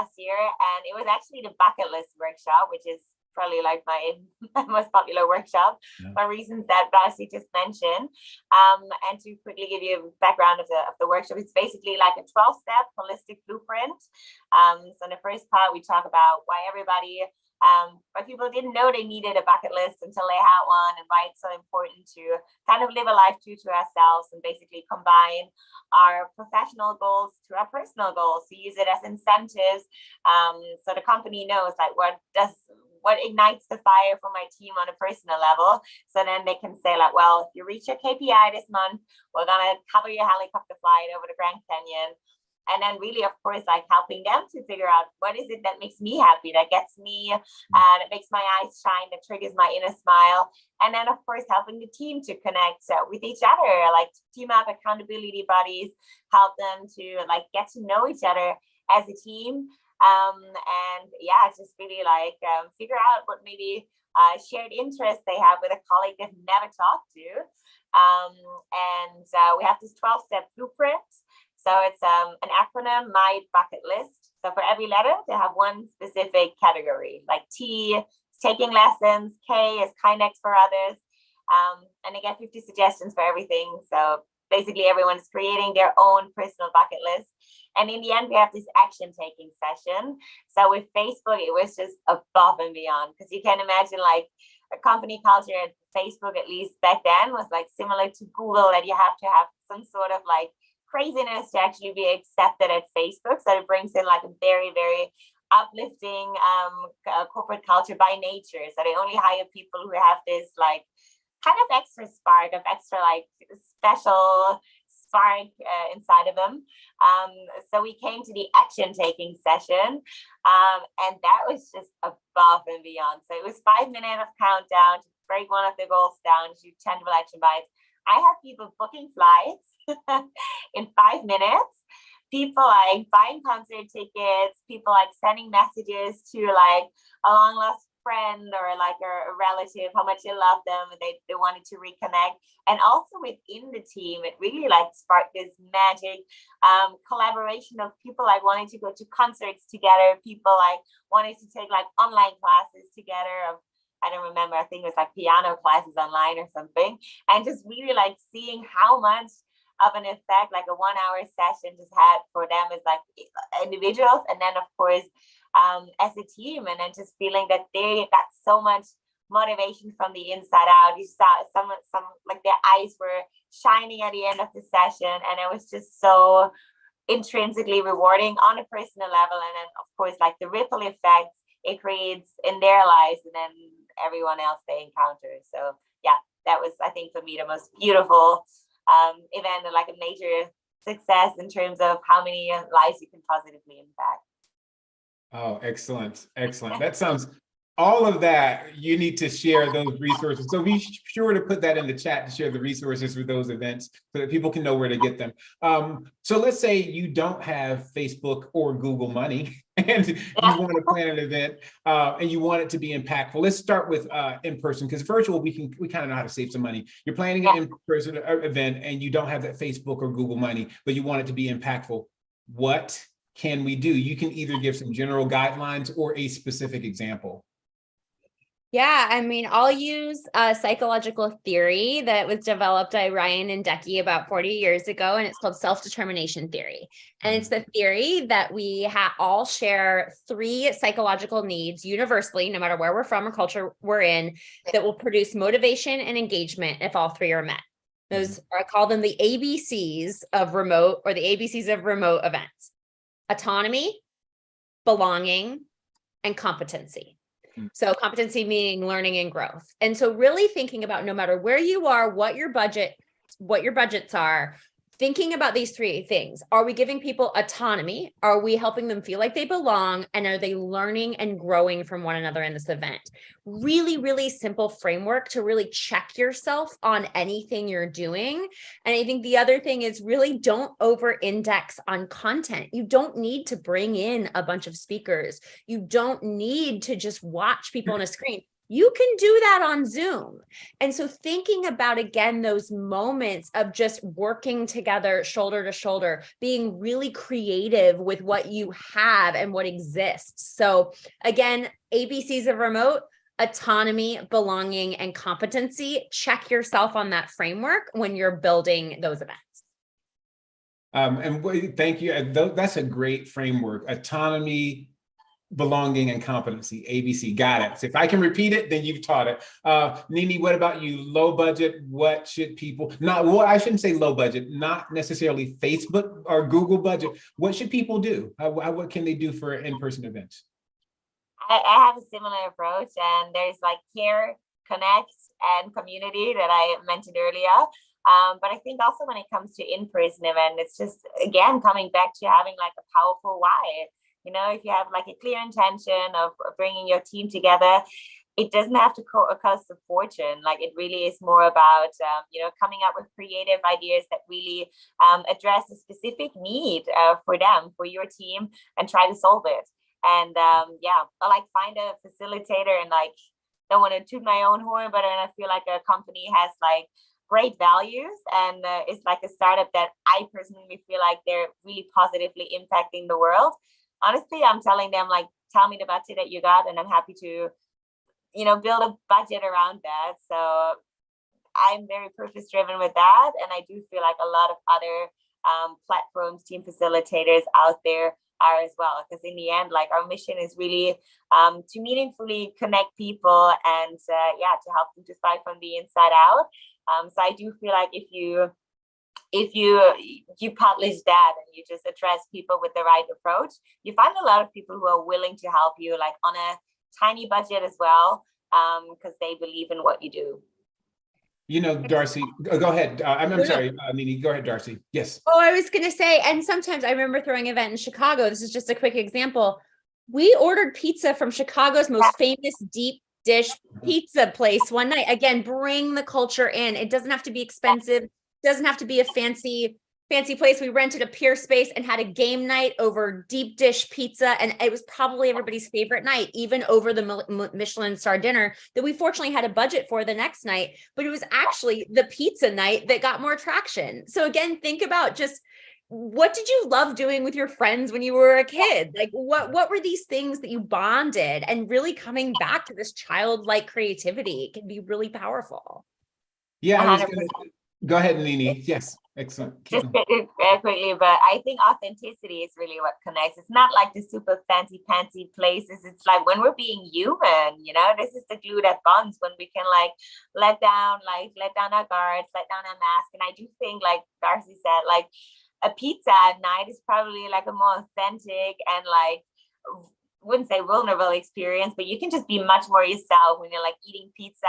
last year, and it was actually the bucket list workshop, which is probably like my most popular workshop for reasons that Darcy just mentioned. And to quickly give you a background of the workshop, it's basically like a 12-step holistic blueprint. So in the first part, we talk about why everybody, why people didn't know they needed a bucket list until they had one, and why it's so important to kind of live a life true to ourselves and basically combine our professional goals to our personal goals, to use it as incentives. So the company knows like what ignites the fire for my team on a personal level. So then they can say like, well, if you reach your KPI this month, we're going to cover your helicopter flight over the Grand Canyon. And then really, of course, like helping them to figure out what is it that makes me happy, that gets me, that makes my eyes shine, that triggers my inner smile. And then, of course, helping the team to connect with each other, like team up accountability buddies, help them to like get to know each other as a team. And yeah, just really like figure out what maybe shared interests they have with a colleague they've never talked to. And we have this 12-step blueprint. So it's an acronym, My Bucket List. So for every letter, they have one specific category, like T is taking lessons, K is kindness for others, and they get 50 suggestions for everything. So basically everyone is creating their own personal bucket list. And in the end, we have this action taking session. So with Facebook, it was just above and beyond, because you can imagine like a company culture at Facebook, at least back then, was like similar to Google, that you have to have some sort of like craziness to actually be accepted at Facebook. So it brings in like a very, very uplifting corporate culture by nature. So they only hire people who have this like kind of extra spark, of extra like special spark inside of them. So we came to the action taking session, and that was just above and beyond. So it was 5 minutes of countdown to break one of the goals down to tangible action bites. I have people booking flights in 5 minutes, people like buying concert tickets, people like sending messages to like a long lost friend or like a relative, how much they love them and they wanted to reconnect. And also within the team, it really like sparked this magic collaboration of people like wanting to go to concerts together, people like wanting to take like online classes together of, I don't remember, I think it was like piano classes online or something. And just really like seeing how much of an effect like a 1 hour session just had for them as like individuals. And then of course, as a team, and then just feeling that they got so much motivation from the inside out. You saw some like their eyes were shining at the end of the session. And it was just so intrinsically rewarding on a personal level. And then of course, like the ripple effects it creates in their lives and then everyone else they encounter. So yeah, that was, I think, for me, the most beautiful event and like a major success in terms of how many lives you can positively impact. Oh, excellent. Excellent. That sounds, all of that, you need to share those resources. So be sure to put that in the chat to share the resources for those events so that people can know where to get them. So let's say you don't have Facebook or Google money and you want to plan an event and you want it to be impactful. Let's start with in-person, because virtual, we kind of know how to save some money. You're planning an in-person event and you don't have that Facebook or Google money, but you want it to be impactful. What can we do? You can either give some general guidelines or a specific example. Yeah, I mean, I'll use a psychological theory that was developed by Ryan and Decky about 40 years ago, and it's called self-determination theory. And it's the theory that we all share 3 psychological needs universally, no matter where we're from or culture we're in, that will produce motivation and engagement if all 3 are met. Those I call them the ABCs of remote, or the ABCs of remote events: autonomy, belonging, and competency. So competency meaning learning and growth. And so really thinking about, no matter where you are, what your budgets are, thinking about these 3 things. Are we giving people autonomy? Are we helping them feel like they belong? And are they learning and growing from one another in this event? Really, really simple framework to really check yourself on anything you're doing. And I think the other thing is really don't over-index on content. You don't need to bring in a bunch of speakers. You don't need to just watch people on a screen. You can do that on Zoom. And so thinking about, again, those moments of just working together, shoulder to shoulder, being really creative with what you have and what exists. So again, ABCs of remote: autonomy, belonging, and competency. Check yourself on that framework when you're building those events. Thank you. That's a great framework. Autonomy, belonging, and competency. ABC. Got it. So if I can repeat it, then you've taught it. Nini, what about you? Low budget. What should people not? Well, I shouldn't say low budget. Not necessarily Facebook or Google budget. What should people do? What can they do for in-person events? I have a similar approach, and there's like care, connect, and community that I mentioned earlier. But I think also when it comes to in-person event, it's just, again, coming back to having like a powerful why. You know, if you have like a clear intention of bringing your team together, it doesn't have to cost a fortune. Like, it really is more about, coming up with creative ideas that really address a specific need for them, for your team, and try to solve it. And I like find a facilitator, and like, don't want to toot my own horn, but I feel like a company has like great values, and it's like a startup that I personally feel like they're really positively impacting the world. Honestly, I'm telling them, like, tell me the budget that you got, and I'm happy to, build a budget around that. So I'm very purpose driven with that. And I do feel like a lot of other platforms, team facilitators out there are as well. Because in the end, like, our mission is really to meaningfully connect people and to help them to thrive from the inside out. So I do feel like if you publish that and you just address people with the right approach, you find a lot of people who are willing to help you, like on a tiny budget as well, because they believe in what you do. Darcy, go ahead. I'm sorry, Nini, go ahead, Darcy. Yes. Oh, I was going to say, and sometimes I remember throwing an event in Chicago. This is just a quick example. We ordered pizza from Chicago's most famous deep dish pizza place one night. Again, bring the culture in. It doesn't have to be expensive. Doesn't have to be a fancy place. We rented a pier space and had a game night over deep dish pizza. And it was probably everybody's favorite night, even over the Michelin star dinner that we fortunately had a budget for the next night. But it was actually the pizza night that got more traction. So again, think about just, what did you love doing with your friends when you were a kid? Like, what were these things that you bonded? And really coming back to this childlike creativity can be really powerful. Yeah, go ahead, Nini. Yes, excellent. Just quickly, but I think authenticity is really what connects. It's not like the super fancy places. It's like when we're being human, this is the glue that bonds, when we can like let down our guards, let down our mask. And I do think, like Darcy said, like a pizza at night is probably like a more authentic and like, wouldn't say vulnerable experience, but you can just be much more yourself when you're like eating pizza,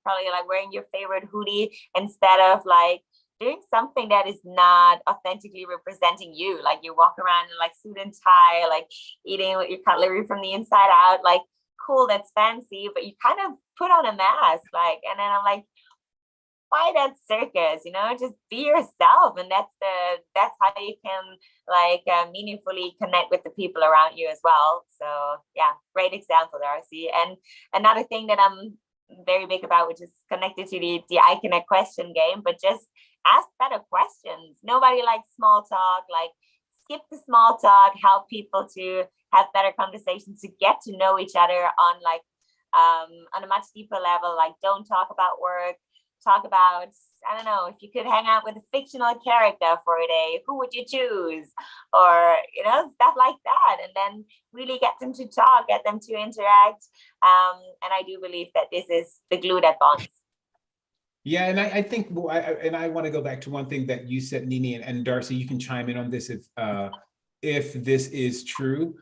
probably like wearing your favorite hoodie, instead of like doing something that is not authentically representing you. Like, you walk around in like suit and tie, like eating with your cutlery from the inside out, like, cool, that's fancy, but you kind of put on a mask, like, and then I'm like, why that circus? Just be yourself, and that's how you can like meaningfully connect with the people around you as well. So yeah, great example, Darcy. And another thing that I'm very big about, which is connected to the I Connect question game, but just ask better questions. Nobody likes small talk. Like, skip the small talk, help people to have better conversations, to get to know each other on like on a much deeper level. Like, don't talk about work, talk about, I don't know, if you could hang out with a fictional character for a day, who would you choose? Or, stuff like that. And then really get them to talk, get them to interact. And I do believe that this is the glue that bonds. Yeah, and I think, and I want to go back to one thing that you said, Nini, and Darcy, you can chime in on this if this is true.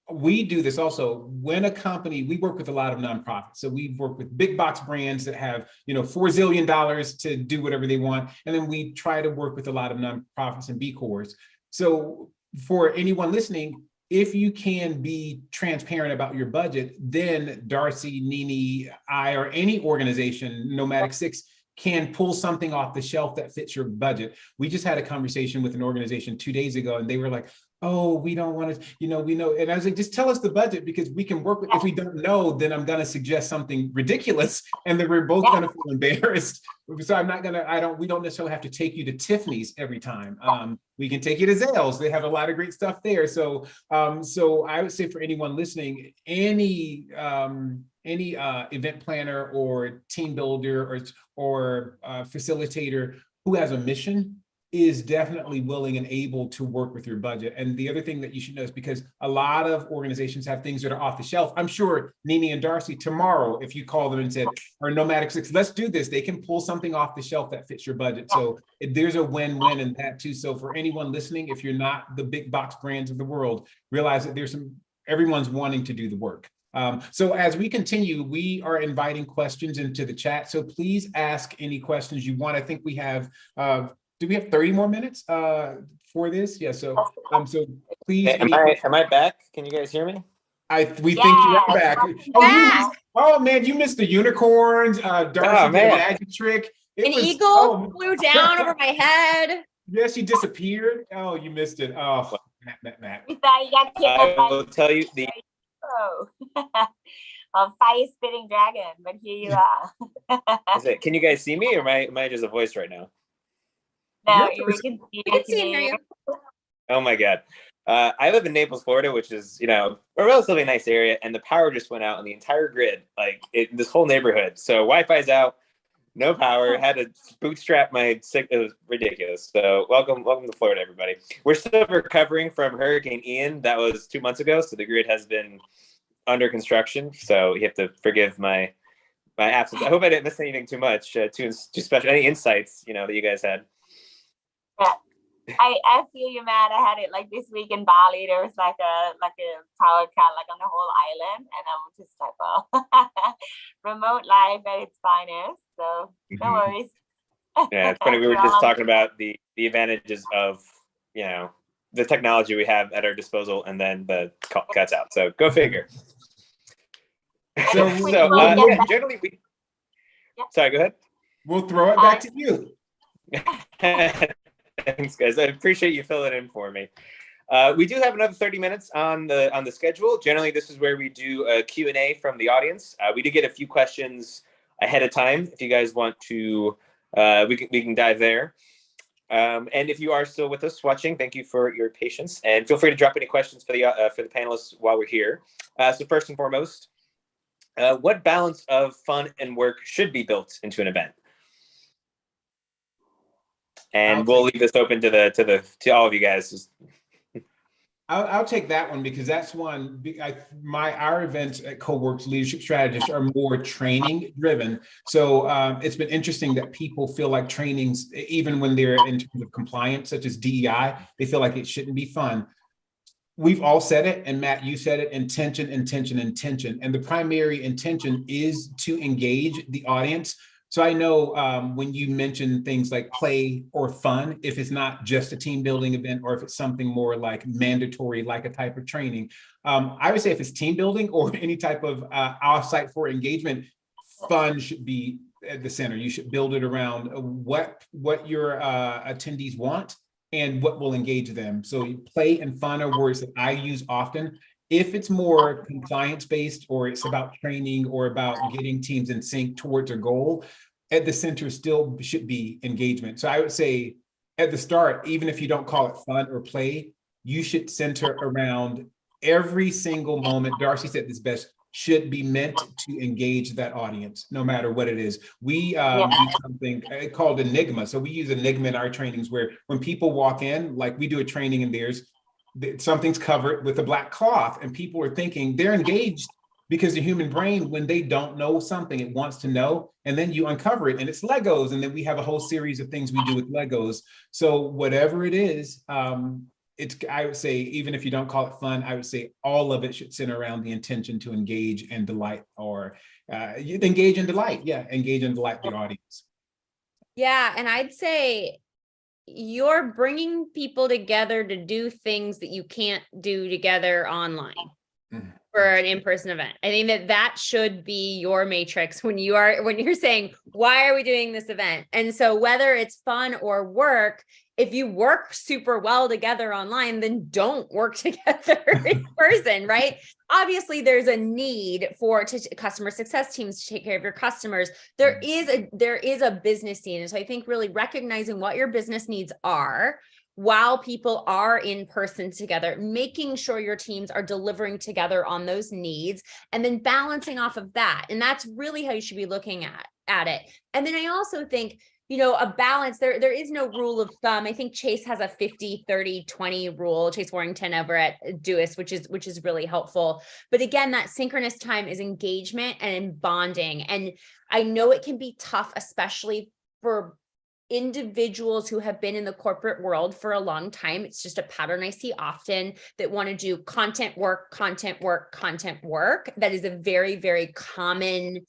We do this also when a company, we work with a lot of nonprofits. So we work with big box brands that have, $4 zillion to do whatever they want. And then we try to work with a lot of nonprofits and B Corps. So for anyone listening, if you can be transparent about your budget, then Darcy, Nini, I, or any organization, Nomadic 6, can pull something off the shelf that fits your budget. We just had a conversation with an organization 2 days ago, and they were like, oh, we don't want to, we know. And I was like, just tell us the budget, because we can work with, if we don't know, then I'm going to suggest something ridiculous, and then we're both going to feel embarrassed. So I'm not going to, we don't necessarily have to take you to Tiffany's every time. We can take you to Zales. They have a lot of great stuff there. So I would say for anyone listening, any event planner or team builder or facilitator who has a mission is definitely willing and able to work with your budget. And the other thing that you should know is, because a lot of organizations have things that are off the shelf. I'm sure Nini and Darcy tomorrow, if you call them and said, or Nomadic 6, let's do this, they can pull something off the shelf that fits your budget. So there's a win-win in that too. So for anyone listening, if you're not the big box brands of the world, realize that everyone's wanting to do the work. So as we continue, we are inviting questions into the chat. So please ask any questions you want. I think we have, do we have 30 more minutes for this? Yeah, so please. Hey, am I back? Can you guys hear me? We think you are back. Oh man, you missed the unicorns, Darcy did a magic trick. An eagle flew down over my head. Yes, she disappeared. Oh, you missed it. Oh, Matt. I will tell you the fire spitting dragon, but here you are. Can you guys see me, or am I just a voice right now? No, we can see and hear you. Oh my God. I live in Naples, Florida, which is, a relatively nice area, and the power just went out on the entire grid, this whole neighborhood. So Wi-Fi's out, no power, had to bootstrap it was ridiculous. So welcome to Florida, everybody. We're still recovering from Hurricane Ian. That was 2 months ago. So the grid has been under construction. So you have to forgive my absence. I hope I didn't miss anything too much, too special. Any insights, that you guys had? Yeah, I feel you, Matt. I had it this week in Bali. There was a power cut on the whole island, and I was just remote life at its finest. So no worries. Yeah, it's funny. We were just talking about the advantages of the technology we have at our disposal, and then the cuts out. So go figure. Generally we. Sorry, go ahead. We'll throw it back to you. Thanks, guys. I appreciate you filling in for me. We do have another 30 minutes on the schedule. Generally, this is where we do a Q&A from the audience. We did get a few questions ahead of time. If you guys want to, we can dive there. And if you are still with us watching, thank you for your patience, and feel free to drop any questions for the panelists while we're here. So first and foremost, what balance of fun and work should be built into an event? And we'll leave this open to all of you guys. I'll take that one, because that's one. Our events at CoWorks Leadership Strategists are more training driven. So it's been interesting that people feel like trainings, even when they're in terms of compliance, such as DEI, they feel like it shouldn't be fun. We've all said it, and Matt, you said it: intention, intention, intention. And the primary intention is to engage the audience. So I know when you mention things like play or fun, if it's not just a team building event, or if it's something more like mandatory, like a type of training, I would say if it's team building or any type of offsite for engagement, fun should be at the center. You should build it around what your attendees want and what will engage them. So play and fun are words that I use often. If it's more compliance-based, or it's about training, or about getting teams in sync towards a goal, at the center still should be engagement. So I would say at the start, even if you don't call it fun or play, you should center around every single moment. Darcy said this best: should be meant to engage that audience, no matter what it is. We do something called Enigma. So we use Enigma in our trainings, where when people walk in, like we do a training and something's covered with a black cloth, and people are thinking they're engaged because the human brain, when they don't know something, it wants to know, and then you uncover it, and it's Legos, and then we have a whole series of things we do with Legos. So whatever it is, I would say, even if you don't call it fun, I would say all of it should center around the intention to engage and delight, or engage and delight. Yeah, engage and delight the audience. Yeah, and I'd say you're bringing people together to do things that you can't do together online for an in-person event. I think that should be your matrix when you're saying, why are we doing this event? And so whether it's fun or work, if you work super well together online, then don't work together in person, right? Obviously, there's a need for customer success teams to take care of your customers. There is a business need. And so I think really recognizing what your business needs are while people are in person together, making sure your teams are delivering together on those needs, and then balancing off of that. And that's really how you should be looking at it. And then I also think, a balance, there is no rule of thumb. I think Chase has a 50-30-20 rule, Chase Warrington over at Doist, which is really helpful. But again, that synchronous time is engagement and bonding. And I know it can be tough, especially for individuals who have been in the corporate world for a long time. It's just a pattern I see often, that want to do content work. That is a very, very common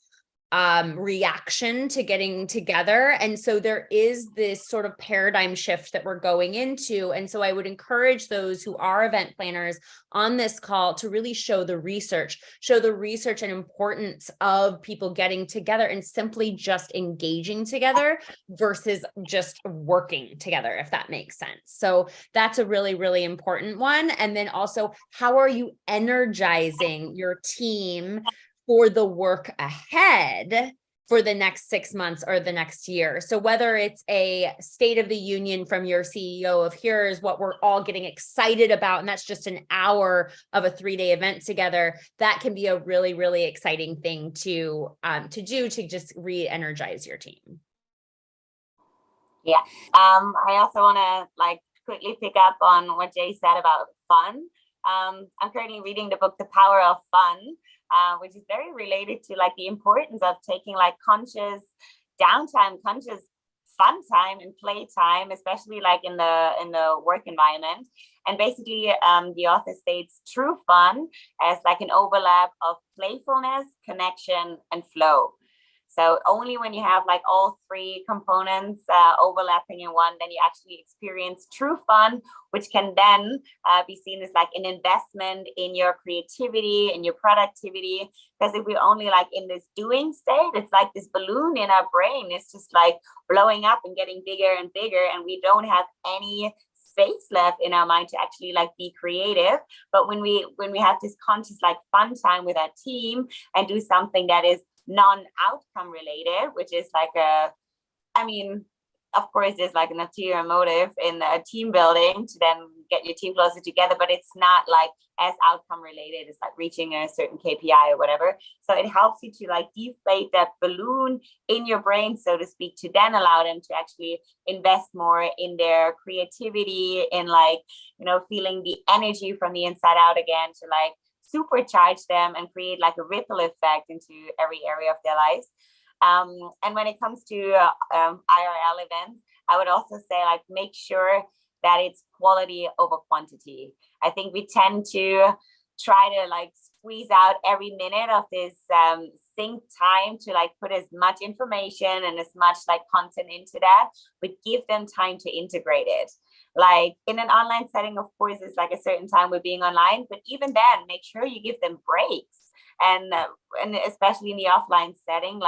reaction to getting together. And so there is this sort of paradigm shift that we're going into. And so I would encourage those who are event planners on this call to really show the research and importance of people getting together and simply just engaging together versus just working together, if that makes sense. So that's a really, really important one. And then also, how are you energizing your team for the work ahead for the next 6 months or the next year? So whether it's a state of the union from your CEO of here's what we're all getting excited about, and that's just an hour of a 3-day event together, that can be a really, really exciting thing to do to just re-energize your team. Yeah. I also want to quickly pick up on what Jay said about fun. I'm currently reading the book, The Power of Fun, which is very related to the importance of taking conscious downtime, conscious fun time and play time, especially in the work environment. And basically, the author states true fun as an overlap of playfulness, connection, and flow. So only when you have all three components overlapping in one, then you actually experience true fun, which can then be seen as an investment in your creativity and your productivity. Because if we're only in this doing state, it's like this balloon in our brain. It's just blowing up and getting bigger and bigger, and we don't have any space left in our mind to actually be creative. But when we have this conscious fun time with our team and do something that is non-outcome related, which is of course there's an ulterior motive in a team building to then get your team closer together, but it's not as outcome related. It's reaching a certain KPI or whatever. So it helps you to deflate that balloon in your brain, so to speak, to then allow them to actually invest more in their creativity, in feeling the energy from the inside out again, to supercharge them and create a ripple effect into every area of their lives. And when it comes to IRL events, I would also say make sure that it's quality over quantity. I think we tend to try to squeeze out every minute of this sync time to put as much information and as much content into that, but give them time to integrate it. In an online setting, of course, it's a certain time we're being online, but even then, make sure you give them breaks. And especially in the offline setting,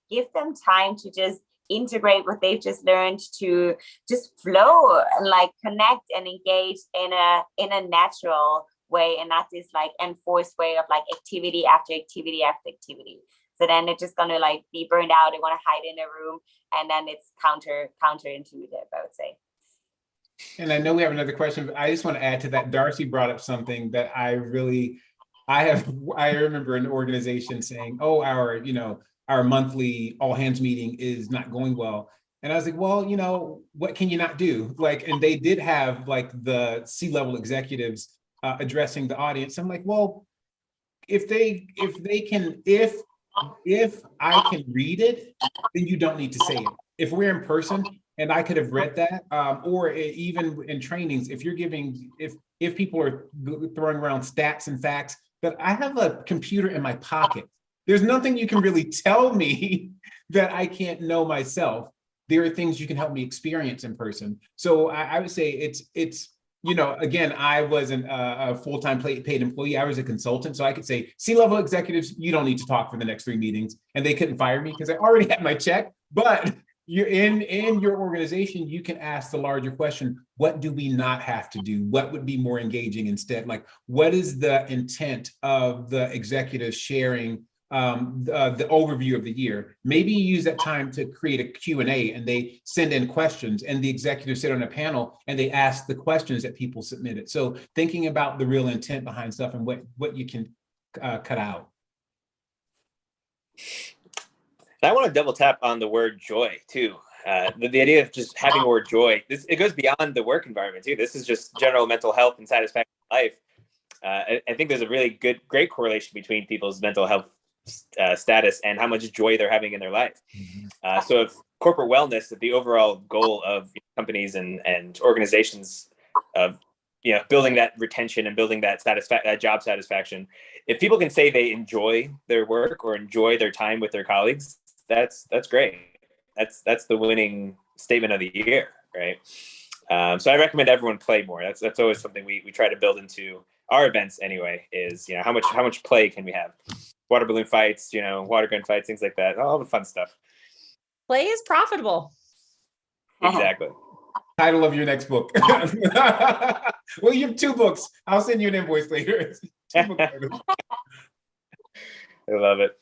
give them time to just integrate what they've just learned, to just flow and connect and engage in a natural way, and not this enforced way of activity after activity after activity. So then they're just gonna be burned out. They want to hide in their room, and then it's counterintuitive, I would say. And I know we have another question, but I just want to add to that. Darcy brought up something that I really I remember an organization saying, oh, our monthly all hands meeting is not going well. And I was like, well, what can you not do? Like, and they did have like the C-level executives addressing the audience. I'm like, well, if I can read it, then you don't need to say it. If we're in person and I could have read that, or even in trainings, if people are throwing around stats and facts, but I have a computer in my pocket. There's nothing you can really tell me that I can't know myself. There are things you can help me experience in person. So I would say it's again, I wasn't a full-time paid employee. I was a consultant. So I could say, C-level executives, you don't need to talk for the next 3 meetings. And they couldn't fire me because I already had my check. But you're in your organization, you can ask the larger question, what do we not have to do? What would be more engaging instead? Like, what is the intent of the executives sharing the overview of the year? Maybe you use that time to create a Q&A and they send in questions and the executives sit on a panel and they ask the questions that people submitted. So thinking about the real intent behind stuff and what you can cut out. I want to double tap on the word joy too. The idea of just having the word joy, it goes beyond the work environment too. This is just general mental health and satisfaction in life. I think there's a really great correlation between people's mental health status and how much joy they're having in their life. So if corporate wellness, if the overall goal of companies and organizations of building that retention and building that job satisfaction, if people can say they enjoy their work or enjoy their time with their colleagues, that's great. That's the winning statement of the year, right? So I recommend everyone play more. That's always something we try to build into our events anyway, is how much play can we have? Water balloon fights, water gun fights, things like that, all the fun stuff. Play is profitable. Exactly. Title of your next book. Well, you have 2 books. I'll send you an invoice later. 2 books. I love it.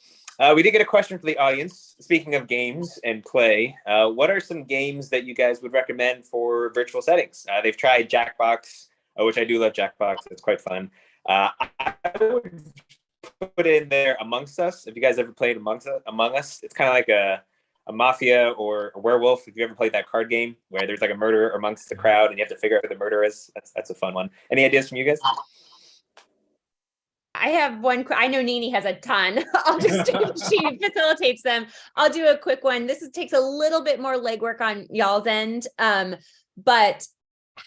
We did get a question from the audience. Speaking of games and play, what are some games that you guys would recommend for virtual settings? They've tried Jackbox, which I do love Jackbox. It's quite fun. I would put in there Amongst Us. If you guys ever played Among Us, it's kind of like a mafia or a werewolf. If you ever played that card game where there's like a murderer amongst the crowd and you have to figure out who the murderer is, that's a fun one. Any ideas from you guys? I have one. I know Nini has a ton. I'll just she facilitates them. I'll do a quick one. This takes a little bit more legwork on y'all's end, but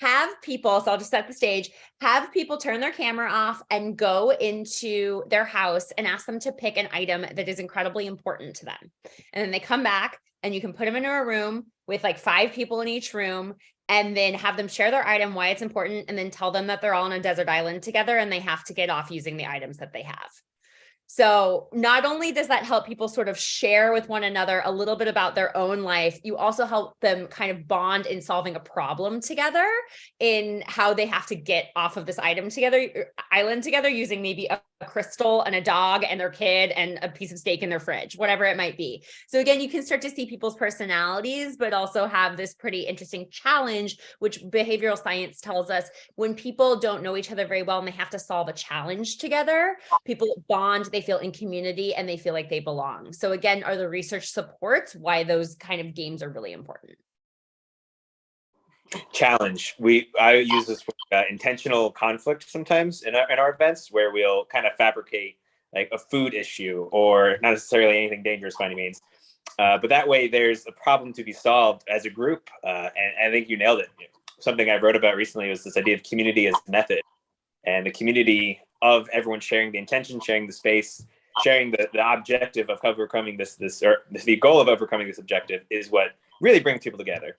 have people. So I'll just set the stage. Have people turn their camera off and go into their house and ask them to pick an item that is incredibly important to them, and then they come back and you can put them into a room with like 5 people in each room. And then have them share their item, why it's important, and then tell them that they're all on a desert island together and they have to get off using the items that they have. So not only does that help people sort of share with one another a little bit about their own life, you also help them kind of bond in solving a problem together in how they have to get off of this island together using maybe a crystal and a dog and their kid and a piece of steak in their fridge, whatever it might be. So again, you can start to see people's personalities, but also have this pretty interesting challenge, which behavioral science tells us when people don't know each other very well and they have to solve a challenge together, people bond, they feel in community and they feel like they belong. So again, are the research supports why those kind of games are really important. Challenge. I use this intentional conflict sometimes in our events where we'll kind of fabricate like a food issue or not necessarily anything dangerous by any means. But that way there's a problem to be solved as a group. And I think you nailed it. Something I wrote about recently was this idea of community as method, and the community of everyone sharing the intention, sharing the space, sharing the objective of overcoming this or the goal of overcoming this objective is what really brings people together.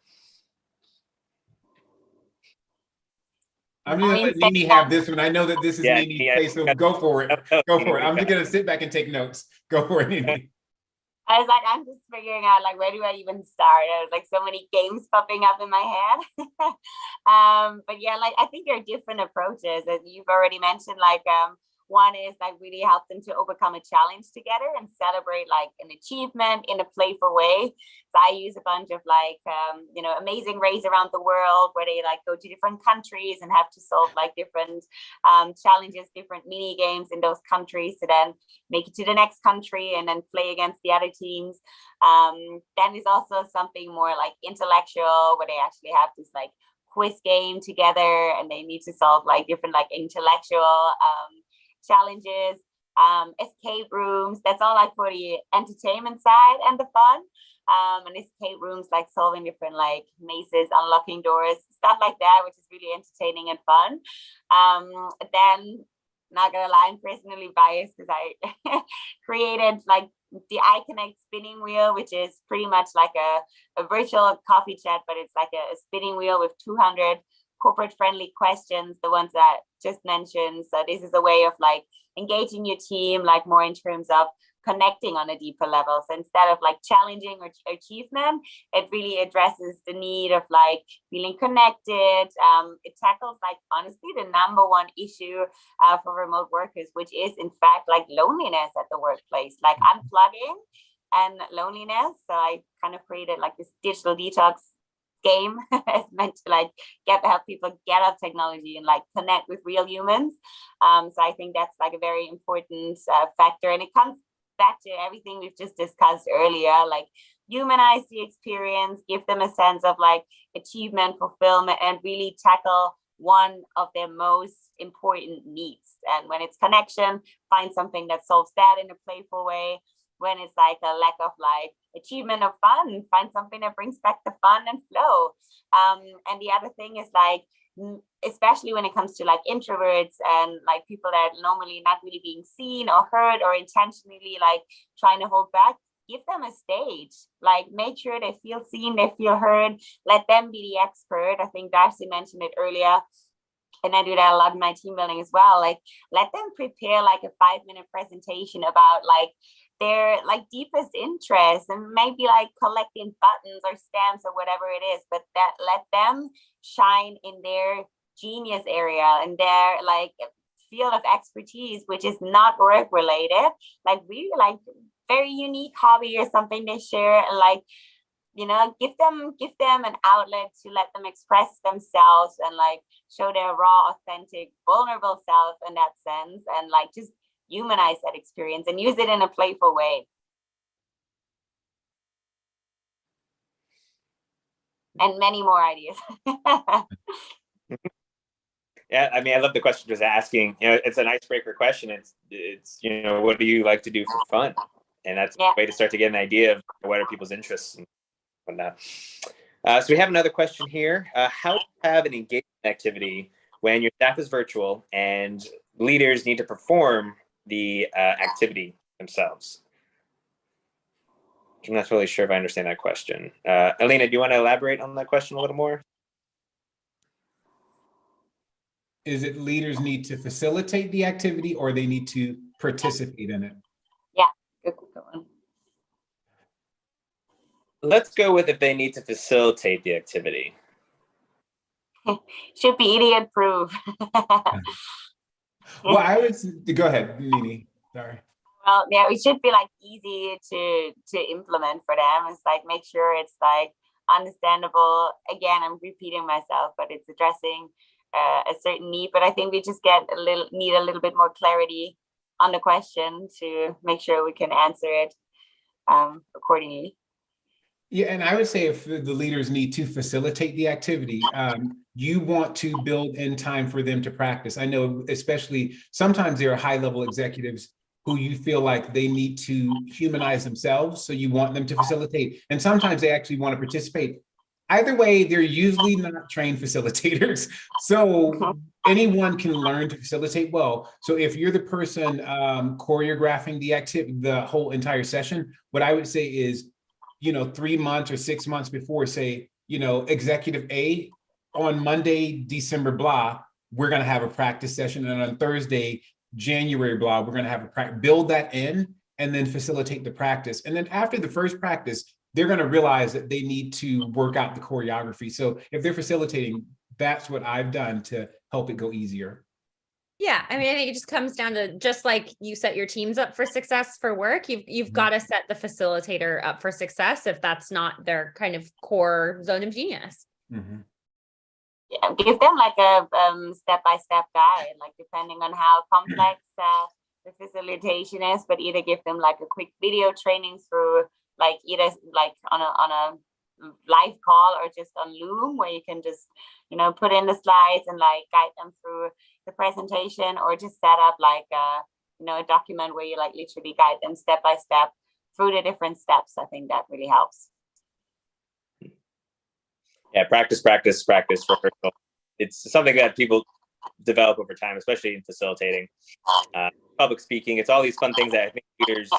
I'm going to let Nini have this one. I know that this is Nini's place, so go for it. Go for it. I'm just going to sit back and take notes. Go for it, Nini. I was like, I'm just figuring out, like, where do I even start? There's like so many games popping up in my head. But yeah, like, I think there are different approaches, as you've already mentioned. Like, One is like really help them to overcome a challenge together and celebrate like an achievement in a playful way. So I use a bunch of like, amazing race around the world where they like go to different countries and have to solve like different challenges, different mini games in those countries to then make it to the next country and then play against the other teams. Then there's also something more like intellectual where they actually have this like quiz game together and they need to solve like different like intellectual challenges, escape rooms. That's all like for the entertainment side and the fun. And escape rooms like solving different like mazes, unlocking doors, stuff like that, which is really entertaining and fun. Then not gonna lie, I'm personally biased because I created like the iConnect spinning wheel, which is pretty much like a virtual coffee chat, but it's like a spinning wheel with 200 corporate friendly questions, the ones that just mentioned. So this is a way of like engaging your team, like more in terms of connecting on a deeper level. So instead of like challenging or achievement, it really addresses the need of like feeling connected. It tackles like honestly the number one issue for remote workers, which is in fact like loneliness at the workplace, like unplugging and loneliness. So I kind of created like this digital detox game. It's meant to like help people get off technology and like connect with real humans. So I think that's like a very important factor, and it comes back to everything we've just discussed earlier, like humanize the experience, give them a sense of like achievement, fulfillment, and really tackle one of their most important needs. And when it's connection, find something that solves that in a playful way. When it's like a lack of like achievement or fun, find something that brings back the fun and flow. And the other thing is like, especially when it comes to like introverts and like people that are normally not really being seen or heard or intentionally like trying to hold back, give them a stage, like make sure they feel seen, they feel heard, let them be the expert. I think Darcy mentioned it earlier, and I do that a lot in my team building as well. Like let them prepare like a 5-minute presentation about like their like deepest interest, and maybe like collecting buttons or stamps or whatever it is, but that let them shine in their genius area and their like field of expertise, which is not work related, like really like very unique hobby or something they share, and like give them an outlet to let them express themselves and like show their raw, authentic, vulnerable self in that sense, and like just humanize that experience and use it in a playful way. And many more ideas. Yeah, I mean, I love the question just asking. It's an icebreaker question. It's what do you like to do for fun? And that's a way to start to get an idea of what are people's interests and whatnot. So we have another question here. How to have an engagement activity when your staff is virtual and leaders need to perform the activity themselves? I'm not really sure if I understand that question. Elena, do you want to elaborate on that question a little more? Is it leaders need to facilitate the activity or they need to participate in it? Yeah, good one. Let's go with if they need to facilitate the activity. Should be idiot proof. Well, I would go ahead, Nini. Sorry. Well, yeah, it should be like easy to implement for them. It's like make sure it's like understandable. Again, I'm repeating myself, but it's addressing a certain need. But I think we just need a little bit more clarity on the question to make sure we can answer it accordingly. Yeah, and I would say if the leaders need to facilitate the activity, you want to build in time for them to practice. I know, especially sometimes there are high-level executives who you feel like they need to humanize themselves, so you want them to facilitate. And sometimes they actually want to participate. Either way, they're usually not trained facilitators. So anyone can learn to facilitate well. So if you're the person choreographing the activity, the whole entire session, what I would say is, 3 months or 6 months before, say, executive A, on Monday, December blah, we're going to have a practice session. And on Thursday, January blah, we're going to have a practice. Build that in and then facilitate the practice. And then after the first practice, they're going to realize that they need to work out the choreography. So if they're facilitating, that's what I've done to help it go easier. Yeah, I mean, I think it just comes down to, just like you set your teams up for success for work, you've got to set the facilitator up for success if that's not their kind of core zone of genius. Mm-hmm. Yeah, give them like a step-by-step guide, like depending on how complex the facilitation is, but either give them like a quick video training through like either like on a live call or just on Loom, where you can just, you know, put in the slides and like guide them through the presentation, or just set up like a, you know, a document where you like literally guide them step by step through the different steps. I think that really helps. Yeah, practice, practice, practice, rehearsal. It's something that people develop over time, especially in facilitating, public speaking. It's all these fun things that I think leaders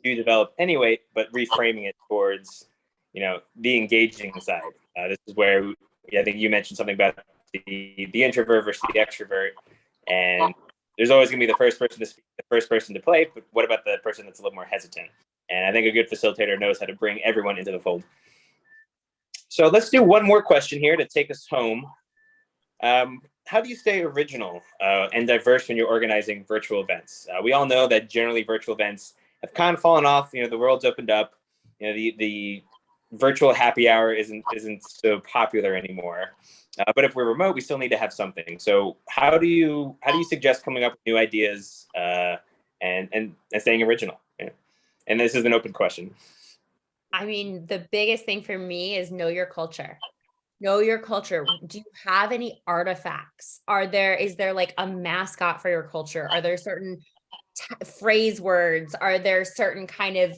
do develop anyway, but reframing it towards, you know, the engaging side. This is where I think you mentioned something about the introvert versus the extrovert, and there's always going to be the first person to speak, the first person to play, but what about the person that's a little more hesitant? And I think a good facilitator knows how to bring everyone into the fold. So let's do one more question here to take us home. How do you stay original and diverse when you're organizing virtual events? We all know that generally virtual events have kind of fallen off. You know, the world's opened up. You know, the virtual happy hour isn't so popular anymore. But if we're remote, we still need to have something. So how do you suggest coming up with new ideas and staying original? Yeah. And this is an open question. I mean, the biggest thing for me is know your culture. Know your culture. Do you have any artifacts? Is there like a mascot for your culture? Are there certain phrase words? Are there certain kind of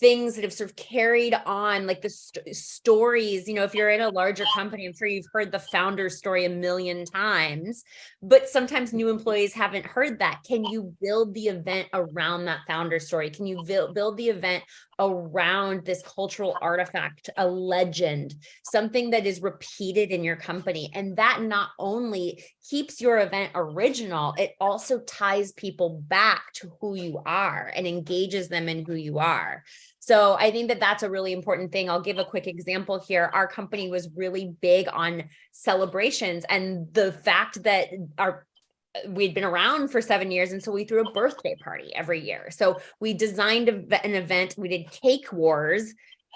things that have sort of carried on, like the stories? You know, if you're in a larger company, I'm sure you've heard the founder's story a million times, but sometimes new employees haven't heard that. Can you build the event around that founder story? Can you build the event around this cultural artifact, a legend, something that is repeated in your company? And that not only keeps your event original, it also ties people back to who you are and engages them in who you are. So I think that that's a really important thing. I'll give a quick example here. Our company was really big on celebrations, and the fact that we'd been around for 7 years. And so we threw a birthday party every year. So we designed an event. We did cake wars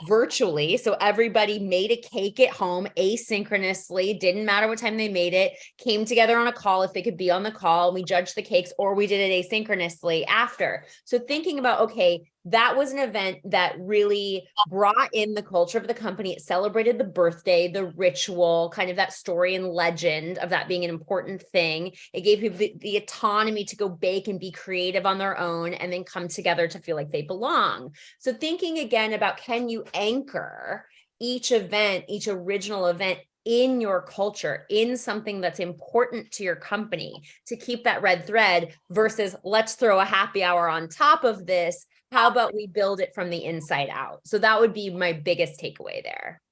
virtually. So everybody made a cake at home asynchronously. Didn't matter what time they made it, came together on a call if they could be on the call. We judged the cakes, or we did it asynchronously after. So thinking about, okay, that was an event that really brought in the culture of the company. It celebrated the birthday, the ritual, kind of that story and legend of that being an important thing. It gave people the autonomy to go bake and be creative on their own, and then come together to feel like they belong. So thinking again about, can you anchor each event, each original event in your culture, in something that's important to your company, to keep that red thread, versus let's throw a happy hour on top of this. How about we build it from the inside out? So that would be my biggest takeaway there.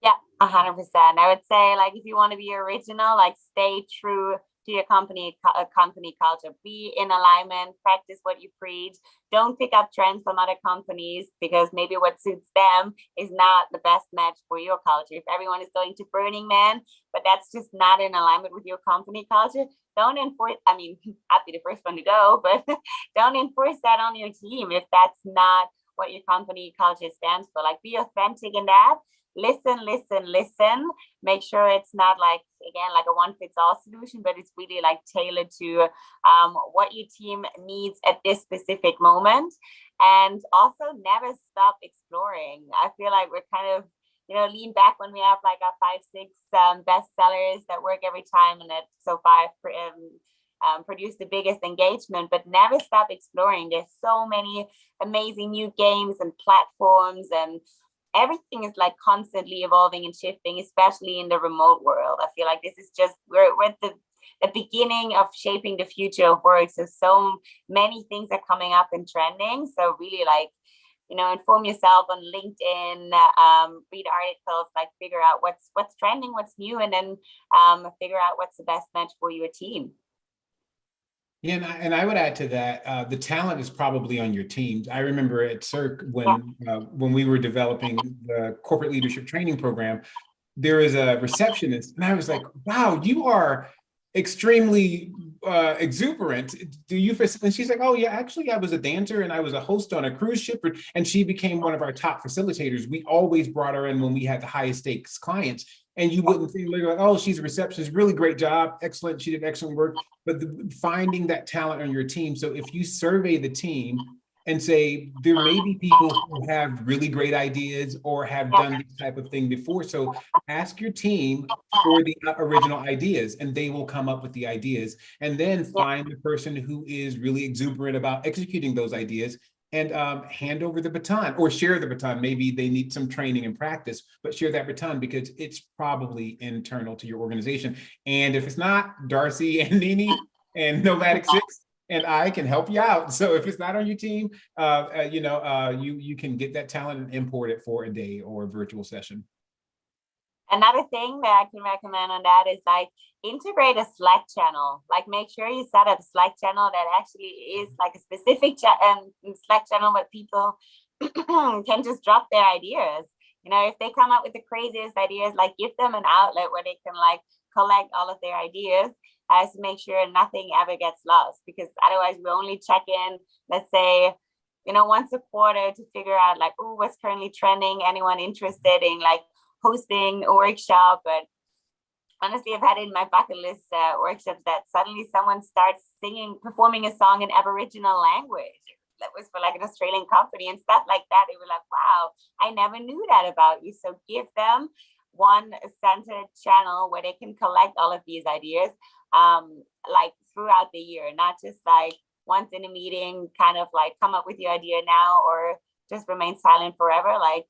Yeah, 100%. I would say, like, if you want to be original, like, stay true to your company culture. Be in alignment. Practice what you preach. Don't pick up trends from other companies, because maybe what suits them is not the best match for your culture. If everyone is going to Burning Man, but that's just not in alignment with your company culture, don't enforce. I mean, I'd be the first one to go, but don't enforce that on your team if that's not what your company culture stands for. Like, be authentic in that. Listen. Make sure it's not like, again, like a one-fits-all solution, but it's really like tailored to what your team needs at this specific moment. And also never stop exploring. I feel like we're kind of, you know, lean back when we have like our 5-6 best sellers that work every time, and that so far produce the biggest engagement, but never stop exploring. There's so many amazing new games and platforms, and everything is like constantly evolving and shifting, especially in the remote world. I feel like this is just, we're at the beginning of shaping the future of work. So many things are coming up and trending. So really, like, you know, inform yourself on LinkedIn, read articles, like figure out what's trending, what's new, and then figure out what's the best match for your team. Yeah, and I would add to that, the talent is probably on your teams. I remember at Cirque when we were developing the corporate leadership training program, there was a receptionist, and I was like, wow, you are extremely exuberant. Do you, and she's like, oh yeah, actually I was a dancer and I was a host on a cruise ship, and she became one of our top facilitators. We always brought her in when we had the highest stakes clients, and you wouldn't think like, oh, she's a receptionist, really great job, excellent, she did excellent work. But finding that talent on your team. So if you survey the team and say there may be people who have really great ideas or have done this type of thing before, so ask your team for the original ideas and they will come up with the ideas, and then find the person who is really exuberant about executing those ideas and hand over the baton or share the baton. Maybe they need some training and practice, but share that baton because it's probably internal to your organization. And if it's not, Darcy and Nini and Nomadic Six and I can help you out. So if it's not on your team, you can get that talent and import it for a day or a virtual session. Another thing that I can recommend on that is like integrate a Slack channel. Like make sure you set up a Slack channel that actually is like a specific Slack channel where people can just drop their ideas. You know, if they come up with the craziest ideas, like give them an outlet where they can like collect all of their ideas, as to make sure nothing ever gets lost, because otherwise we only check in, let's say, you know, once a quarter to figure out like, oh, what's currently trending, anyone interested in like hosting a workshop. But honestly, I've had it in my bucket list workshops that suddenly someone starts performing a song in Aboriginal language that was for like an Australian company and stuff like that. They were like, wow, I never knew that about you. So give them one centered channel where they can collect all of these ideas like throughout the year, not just like once in a meeting, kind of like come up with your idea now or just remain silent forever. Like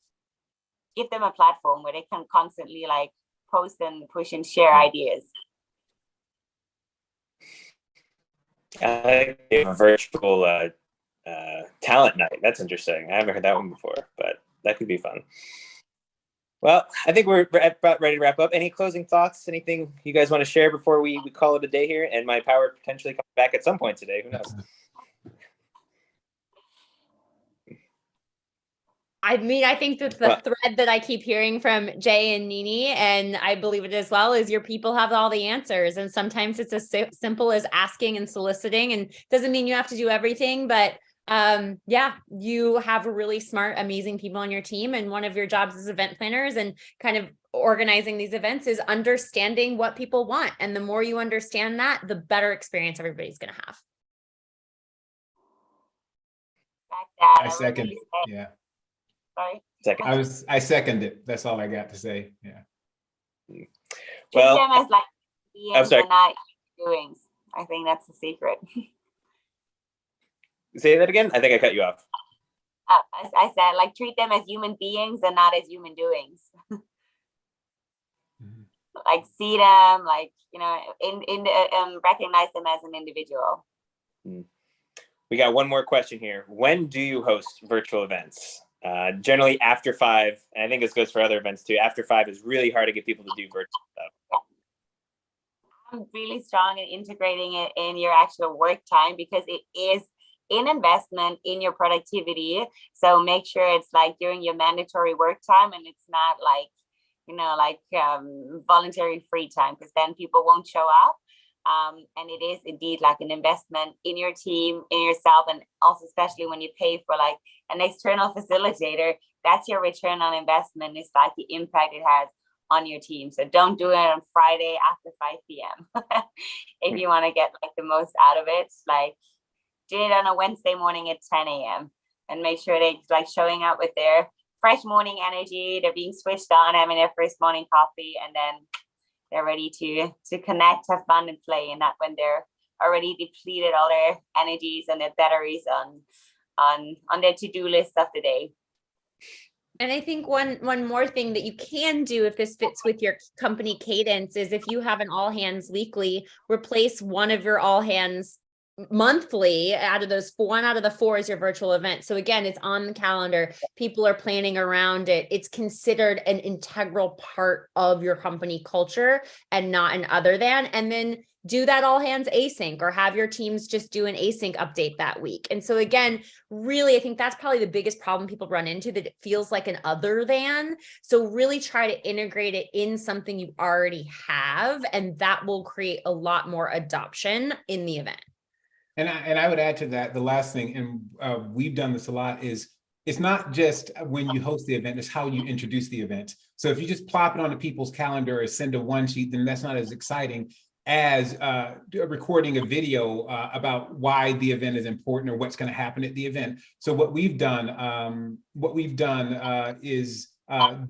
give them a platform where they can constantly like post and push and share ideas. I like a virtual talent night. That's interesting. I haven't heard that one before, but that could be fun. Well, I think we're about ready to wrap up. Any closing thoughts? Anything you guys want to share before we call it a day here? And my power potentially comes back at some point today. Who knows? I mean, I think that the thread that I keep hearing from Jay and Nini, and I believe it as well, is your people have all the answers. And sometimes it's as simple as asking and soliciting, and doesn't mean you have to do everything, but you have really smart, amazing people on your team. And one of your jobs as event planners and kind of organizing these events is understanding what people want. And the more you understand that, the better experience everybody's going to have. I second it. Yeah. Sorry. Second. I second it. That's all I got to say. Yeah. Well, them as like I'm sorry. not doings. I think that's the secret. Say that again. I think I cut you off. I said like treat them as human beings and not as human doings. Like see them, like, you know, recognize them as an individual. We got one more question here. When do you host virtual events? Generally after 5, and I think this goes for other events too. After 5 is really hard to get people to do virtual stuff. I'm really strong in integrating it in your actual work time because it is an investment in your productivity. So make sure it's like during your mandatory work time and it's not like, you know, like voluntary free time, because then people won't show up. And it is indeed like an investment in your team, in yourself, and also especially when you pay for like an external facilitator, that's your return on investment. It's like the impact it has on your team. So don't do it on Friday after 5 p.m. if you want to get like the most out of it. Like do it on a Wednesday morning at 10 a.m. and make sure they're like showing up with their fresh morning energy. They're being switched on, having their first morning coffee, and then they're ready to connect, have fun, and play. And not when they're already depleted all their energies and their batteries on their to-do list of the day. And I think one more thing that you can do if this fits with your company cadence is if you have an all hands weekly, replace one of your all hands monthly. Out of those, 1 out of the 4 is your virtual event. So again, it's on the calendar. People are planning around it. It's considered an integral part of your company culture and not an other than. And then do that all hands async, or have your teams just do an async update that week. And so again, really, I think that's probably the biggest problem people run into, that it feels like an other than. So really try to integrate it in something you already have, and that will create a lot more adoption in the event. And I would add to that, the last thing, and we've done this a lot, is it's not just when you host the event, it's how you introduce the event. So if you just plop it onto people's calendar or send a one sheet, then that's not as exciting as recording a video about why the event is important or what's going to happen at the event. So what we've done is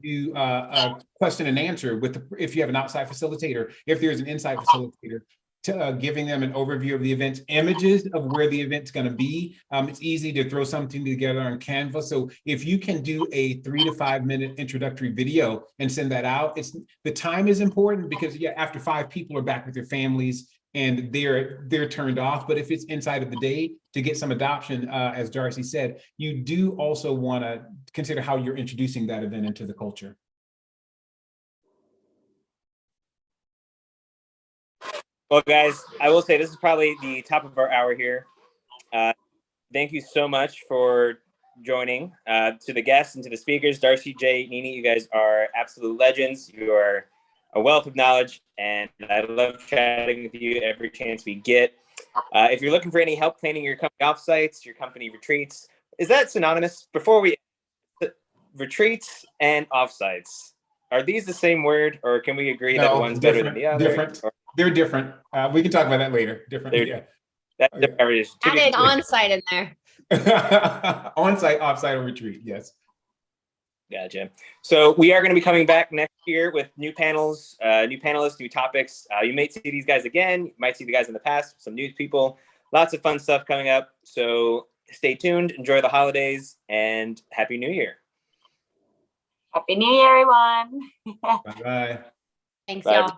do a question and answer with if you have an outside facilitator, if there's an inside facilitator, to giving them an overview of the event, images of where the event's going to be. It's easy to throw something together on Canva. So if you can do a 3 to 5 minute introductory video and send that out, the time is important, because after 5 people are back with their families and they're turned off. But if it's inside of the day to get some adoption, as Darcy said, you do also want to consider how you're introducing that event into the culture. Well, guys, I will say this is probably the top of our hour here. Thank you so much for joining. To the guests and to the speakers, Darcy, Jay, Nini, you guys are absolute legends. You are a wealth of knowledge, and I love chatting with you every chance we get. If you're looking for any help planning your company offsites, your company retreats, is that synonymous? Before we retreats and offsites, are these the same word, or can we agree that one's better than the other? Different. They're different. We can talk about that later. Different. Yeah. That's Add an on-site in there. On-site, off-site, or retreat. Yes. Gotcha. So we are going to be coming back next year with new panels, new panelists, new topics. You might see these guys again. You might see the guys in the past, some new people. Lots of fun stuff coming up. So stay tuned. Enjoy the holidays, and Happy New Year. Happy New Year, everyone. Bye-bye. Thanks, Bye. y'all.